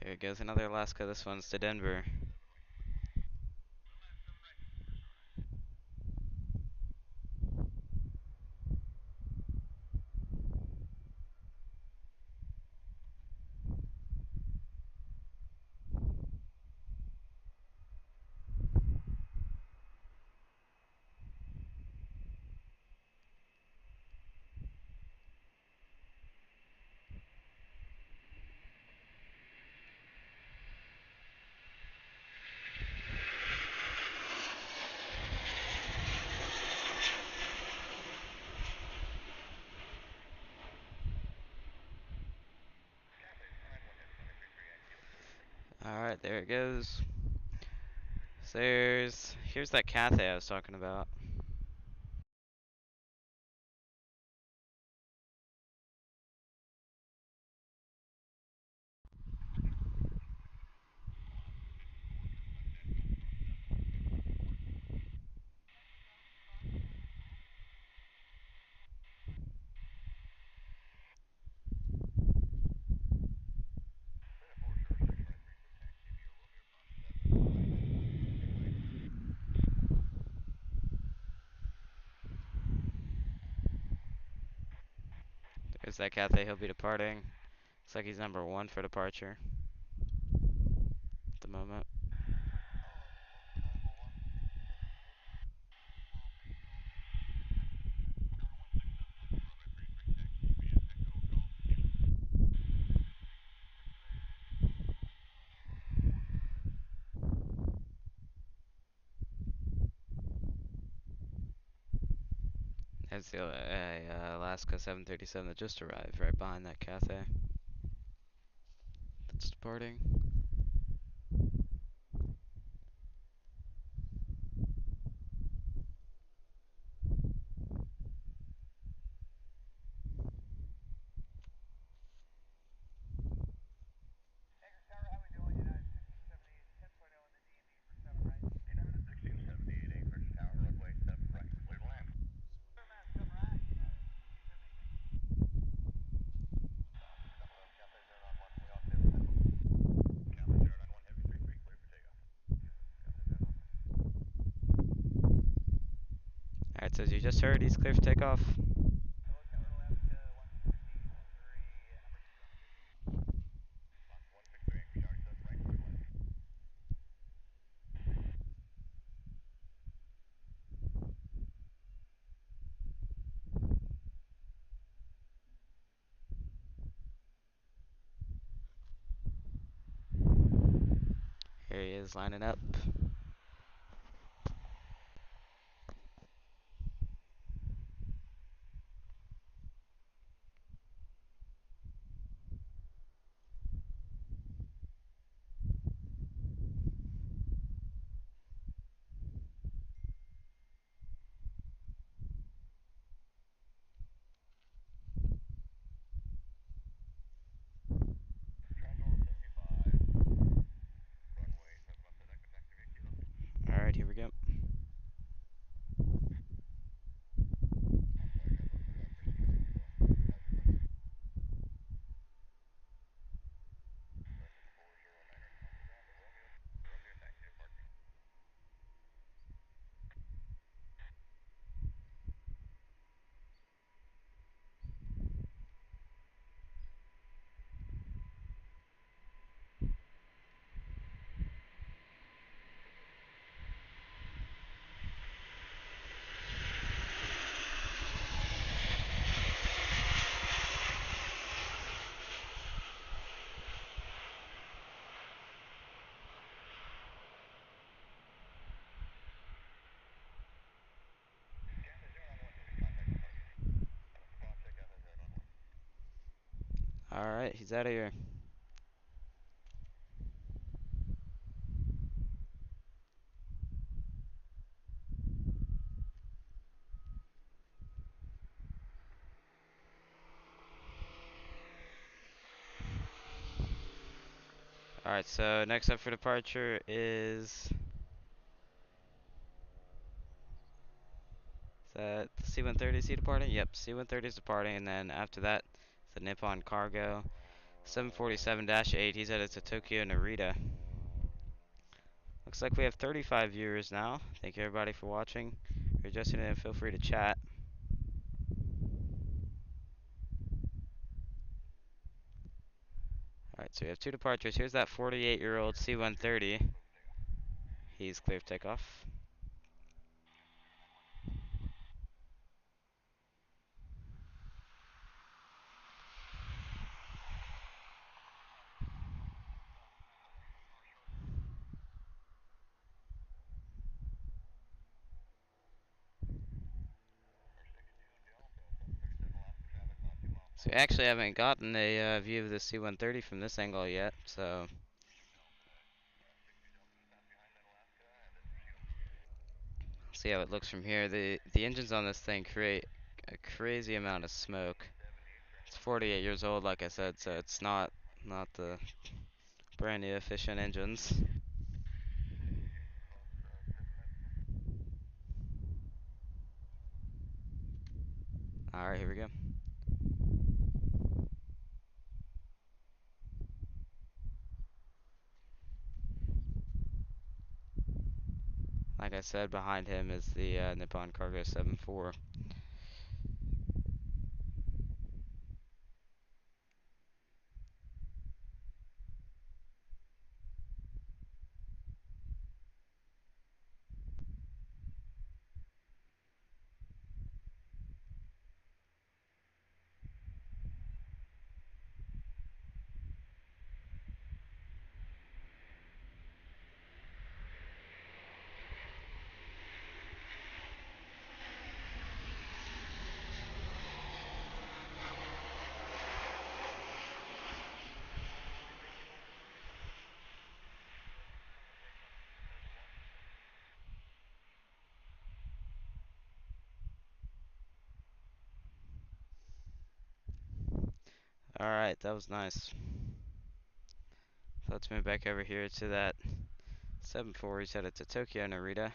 S1: Here goes another Alaska. This one's to Denver. Alright, there it goes. So here's that Cathay I was talking about. There's that Cathay, he'll be departing. Looks like he's number 1 for departure at the moment. There's the Alaska 737 that just arrived right behind that Cathay that's departing. Alright, so as you just heard, he's clear for takeoff. Here he is lining up. Alright, he's out of here. Alright, so next up for departure is that the C-130. Is he departing? Yep, C-130 is departing, and then after that, the Nippon Cargo 747-8. He's headed to Tokyo Narita. Looks like we have 35 viewers now. Thank you everybody for watching. If you're just in, feel free to chat. Alright, so we have 2 departures. Here's that 48-year-old C-130. He's clear for takeoff. So we actually haven't gotten a view of the C-130 from this angle yet, so see how it looks from here. The engines on this thing create a crazy amount of smoke. It's 48 years old, like I said, so it's not the brand new efficient engines. Alright, here we go. Like I said, behind him is the Nippon Cargo 74. Alright, that was nice. So let's move back over here to that 74. He's headed to Tokyo Narita.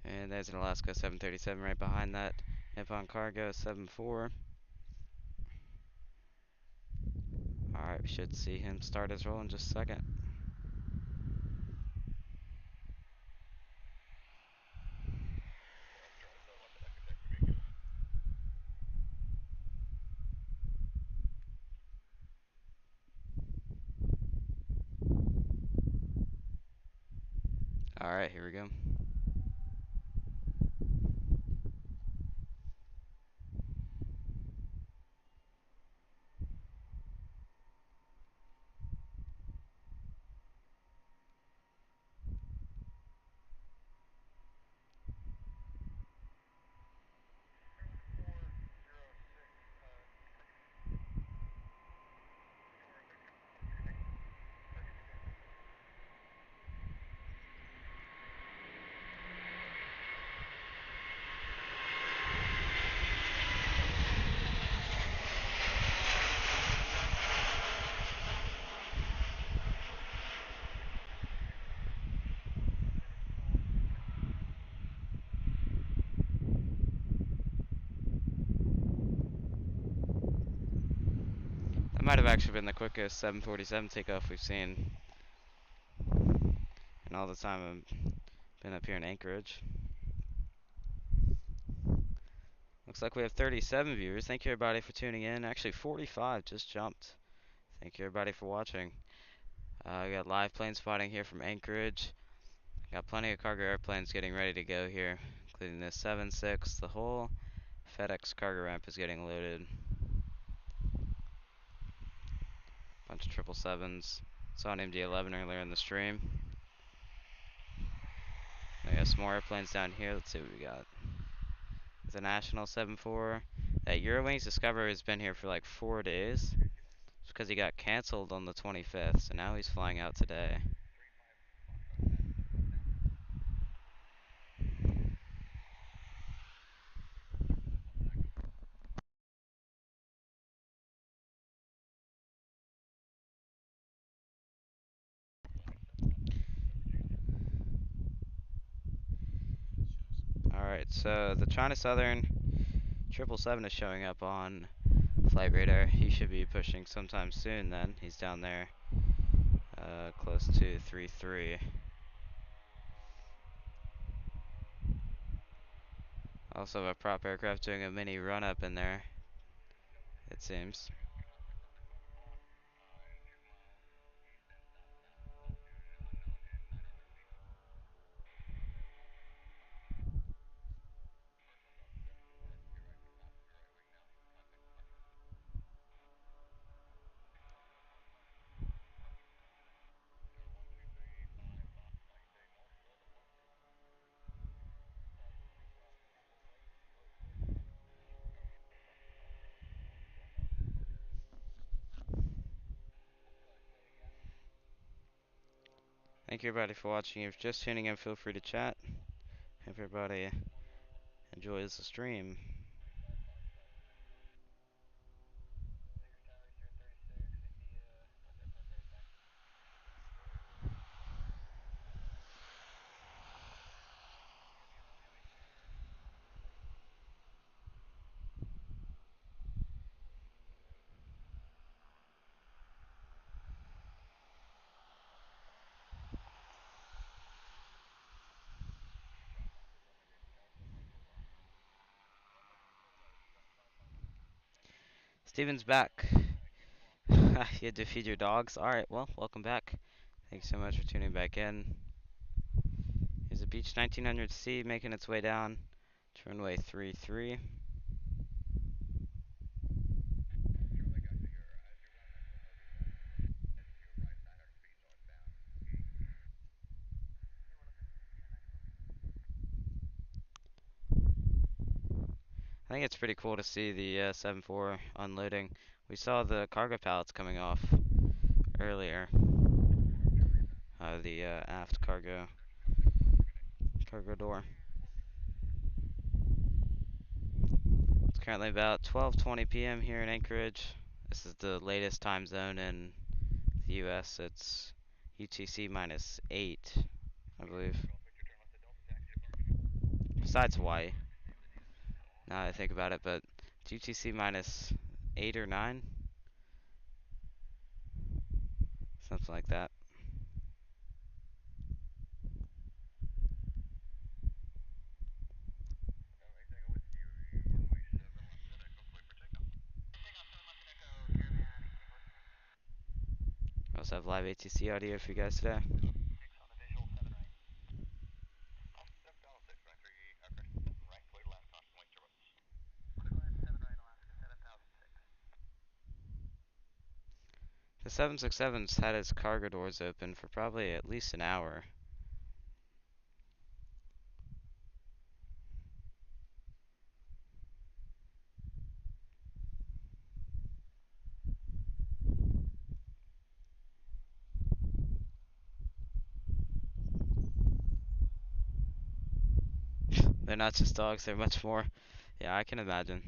S1: And there's an Alaska 737 right behind that Nippon Cargo 74. Alright, we should see him start his roll in just a second. Alright, here we go. That might have actually been the quickest 747 takeoff we've seen in all the time I've been up here in Anchorage. Looks like we have 37 viewers. Thank you everybody for tuning in. Actually 45 just jumped. Thank you everybody for watching. We got live plane spotting here from Anchorage. Got plenty of cargo airplanes getting ready to go here, including this 7.6. The whole FedEx cargo ramp is getting loaded. Bunch of 777s. Saw an MD-11 earlier in the stream. We got some more airplanes down here. Let's see what we got. The National 7.4. That Eurowings Discoverer has been here for like 4 days. It's because he got canceled on the 25th, so now he's flying out today. Alright, so the China Southern 777 is showing up on flight radar. He should be pushing sometime soon then. He's down there close to 3-3. Also a prop aircraft doing a mini run up in there, it seems. Thank you everybody for watching. If you're just tuning in, feel free to chat. Hope everybody enjoys the stream. Steven's back. You had to feed your dogs. Alright, well, welcome back. Thanks so much for tuning back in. Here's a Beech 1900C making its way down to runway 33. I think it's pretty cool to see the 7.4 unloading. We saw the cargo pallets coming off earlier. The aft cargo door. It's currently about 12:20 p.m. here in Anchorage. This is the latest time zone in the U.S. It's UTC -8, I believe. Besides Hawaii, now that I think about it, but it's UTC -8 or 9, something like that. We also have live ATC audio for you guys today. The 767's had its cargo doors open for probably at least an hour. They're not just dogs, they're much more. Yeah, I can imagine.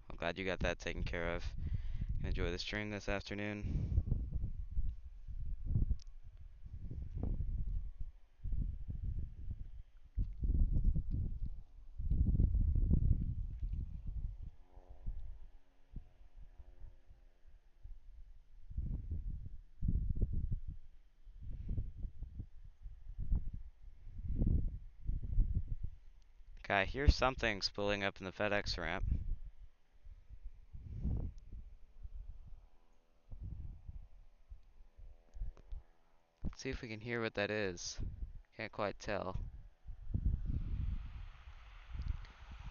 S1: I'm glad you got that taken care of. Enjoy the stream this afternoon. Okay, I hear something spooling up in the FedEx ramp. Let's see if we can hear what that is. Can't quite tell.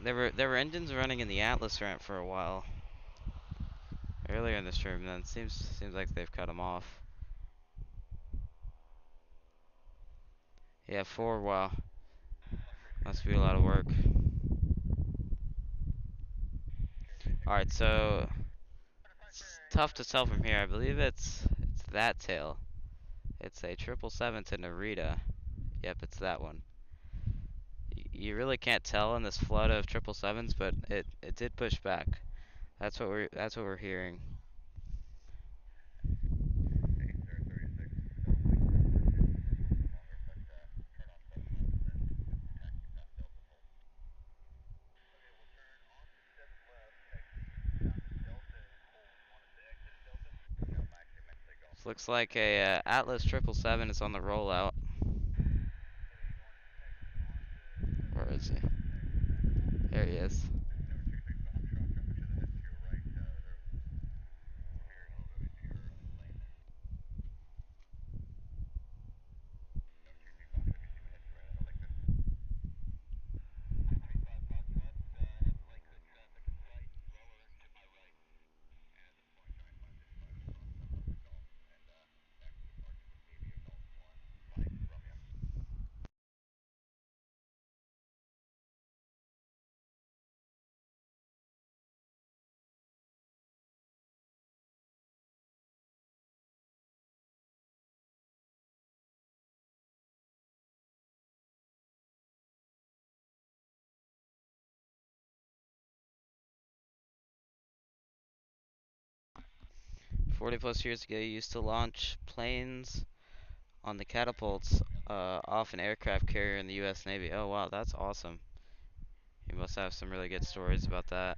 S1: There were engines running in the Atlas ramp for a while earlier in the stream. Then seems like they've cut them off. Yeah, for a while. Must be a lot of work. All right, so it's tough to tell from here. I believe it's that tail. It's a 777 to Narita. Yep, it's that one. You really can't tell in this flood of 777s, but it did push back. That's what we're hearing. This looks like a Atlas 777 is on the rollout. Where is he? There he is. +40 years ago, you used to launch planes on the catapults off an aircraft carrier in the U.S. Navy. Oh wow, that's awesome. You must have some really good stories about that.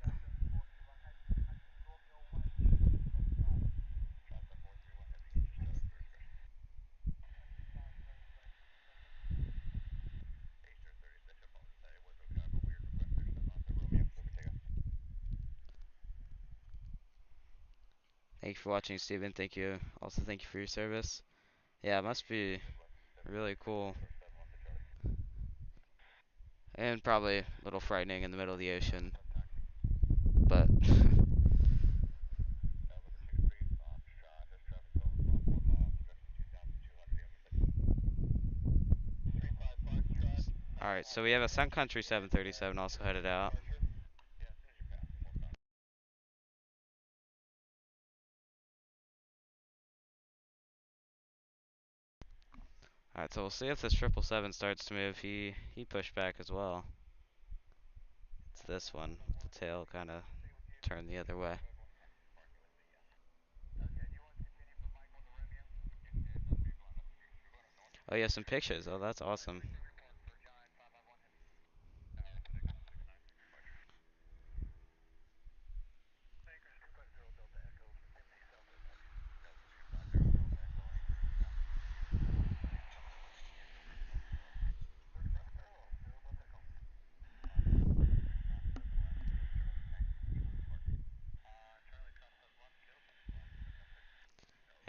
S1: Thank you for watching, Steven. Thank you. Also, thank you for your service. Yeah, it must be really cool. And probably a little frightening in the middle of the ocean. But alright, so we have a Sun Country 737 also headed out. Alright, so we'll see if this 777 starts to move. He pushed back as well. It's this one. The tail kind of turned the other way. Oh, you have some pictures. Oh, that's awesome.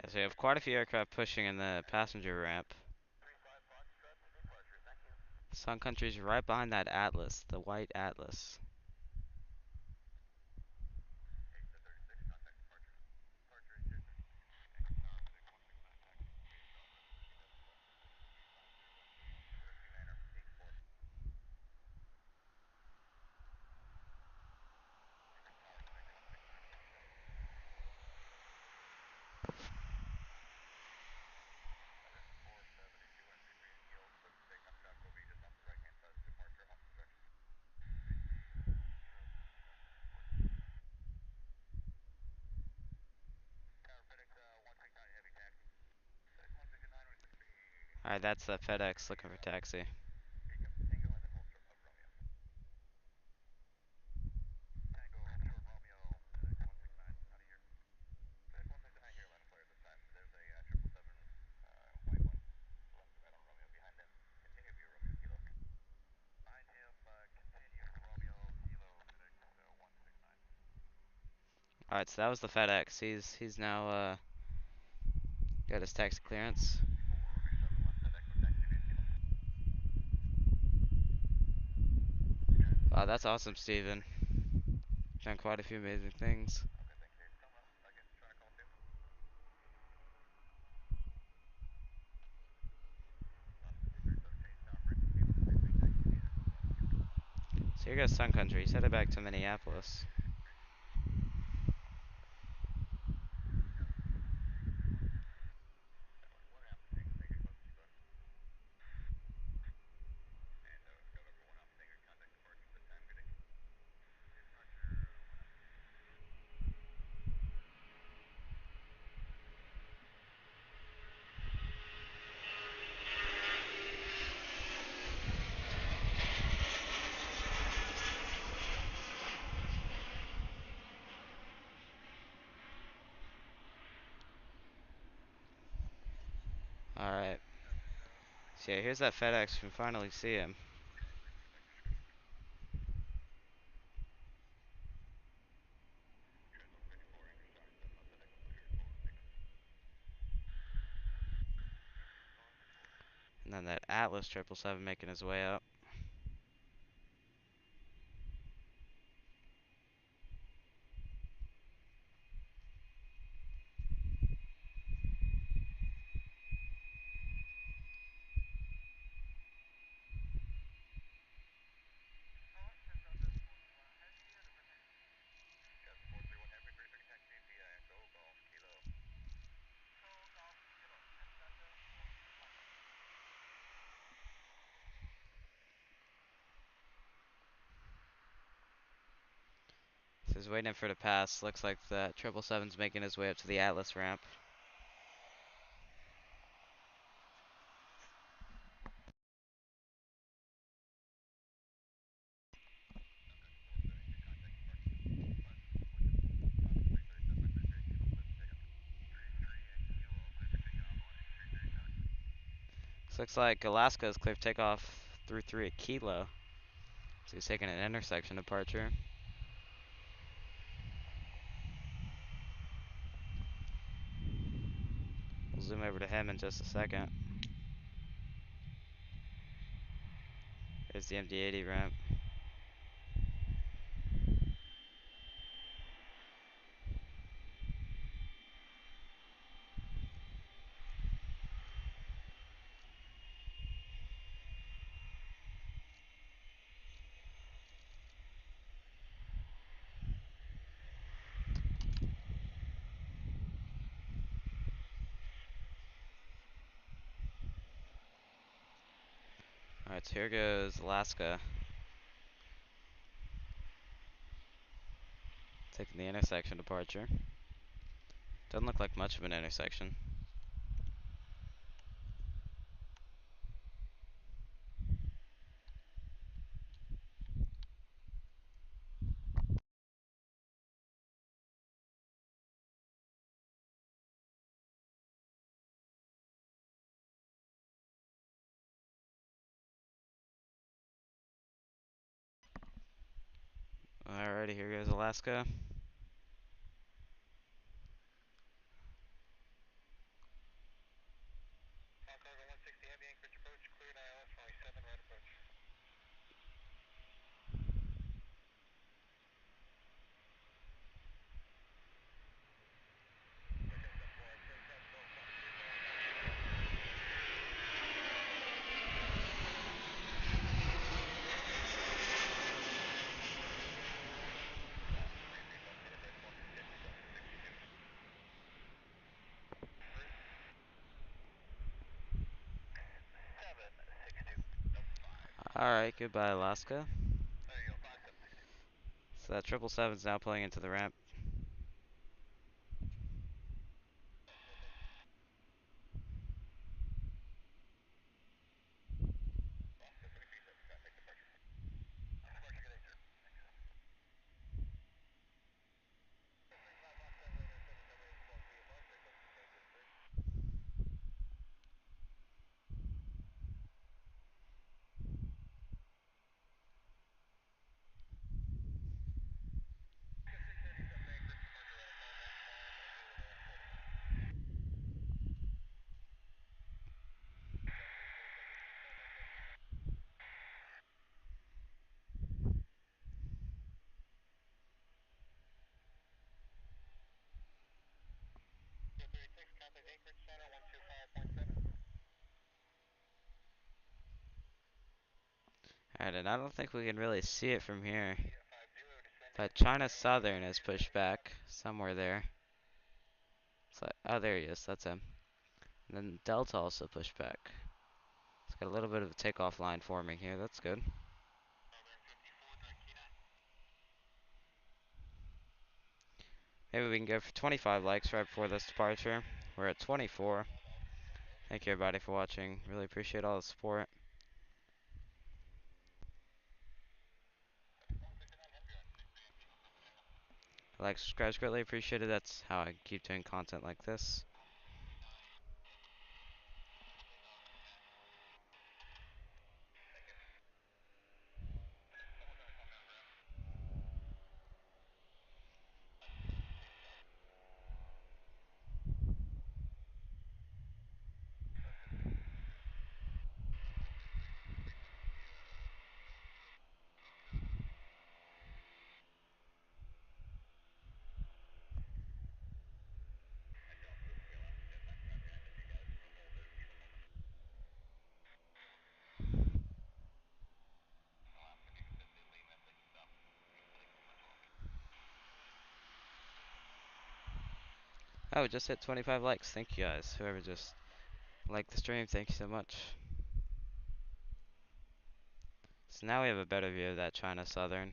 S1: Yeah, so we have quite a few aircraft pushing in the passenger ramp. Sun Country's right behind that Atlas, the white Atlas. Alright, that's the FedEx looking for taxi. Alright, so that was the FedEx. He's now got his taxi clearance. Wow, that's awesome, Steven. Done quite a few amazing things. So here goes Sun Country. He's headed back to Minneapolis. Alright. So yeah, here's that FedEx. We can finally see him. And then that Atlas 777 making his way up. So he's waiting for the pass. Looks like that 777's making his way up to the Atlas ramp. So looks like Alaska is clear for takeoff through 3 at Kilo. So he's taking an intersection departure. We'll zoom over to him in just a second. There's the MD-80 ramp. Alright, so here goes Alaska. Taking the intersection departure. Doesn't look like much of an intersection. Alrighty, here goes Alaska. Alright, goodbye Alaska. So that 777's now pulling into the ramp. Alright, and I don't think we can really see it from here. But China Southern is pushed back somewhere there. It's like, oh, there he is. That's him. And then Delta also pushed back. It's got a little bit of a takeoff line forming here. That's good. Maybe we can go for 25 likes right before this departure. We're at 24. Thank you everybody for watching. Really appreciate all the support. Like, subscribe, greatly appreciated. That's how I keep doing content like this. Oh, just hit 25 likes. Thank you guys. Whoever just liked the stream, thank you so much. So now we have a better view of that China Southern.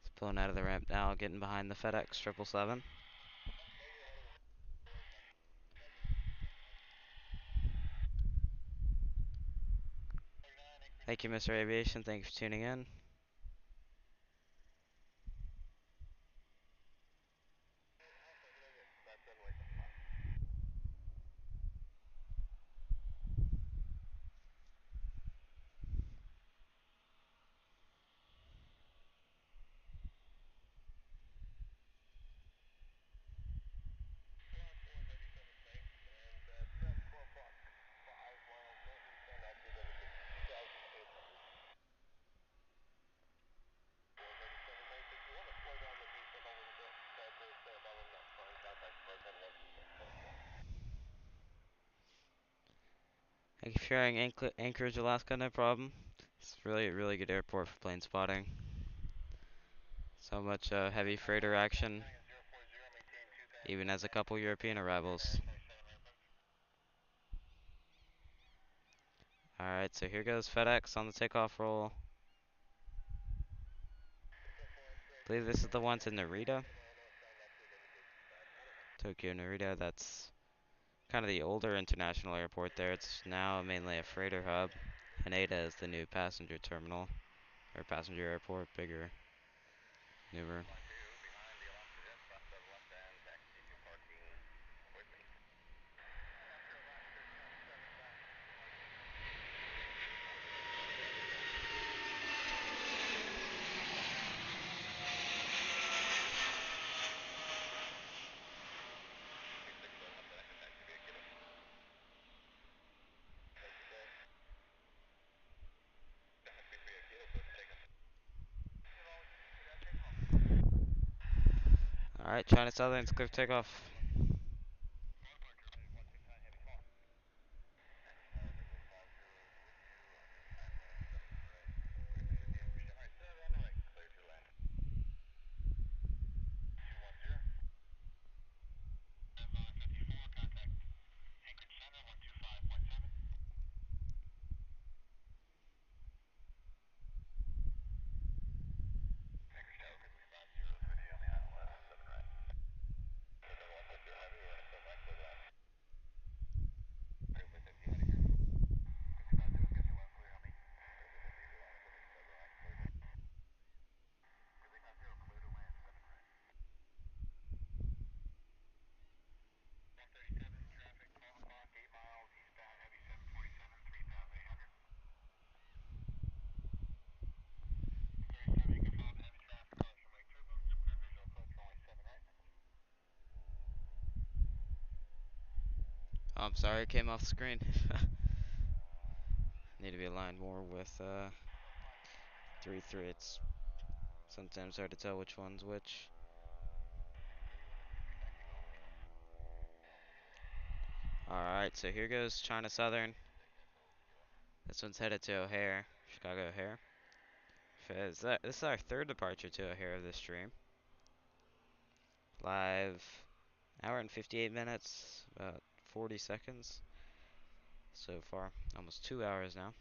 S1: It's pulling out of the ramp now, getting behind the FedEx 777. Thank you, Mr. Aviation. Thank you for tuning in. Thank you for sharing Anchorage, Alaska, no problem. It's really a really good airport for plane spotting. So much heavy freighter action, even as a couple European arrivals. Alright, so here goes FedEx on the takeoff roll. I believe this is the one to Narita. Tokyo Narita, that's kind of the older international airport there. It's now mainly a freighter hub. Haneda is the new passenger terminal, or passenger airport, bigger, newer. Alright, China Southern's clear for takeoff. Oh, I'm sorry, it came off the screen. Need to be aligned more with 3-3. It's sometimes hard to tell which one's which. Alright, so here goes China Southern. This one's headed to O'Hare, Chicago O'Hare. This is our third departure to O'Hare of this stream. Live, hour and 58 minutes, about 40 seconds so far. Almost 2 hours now.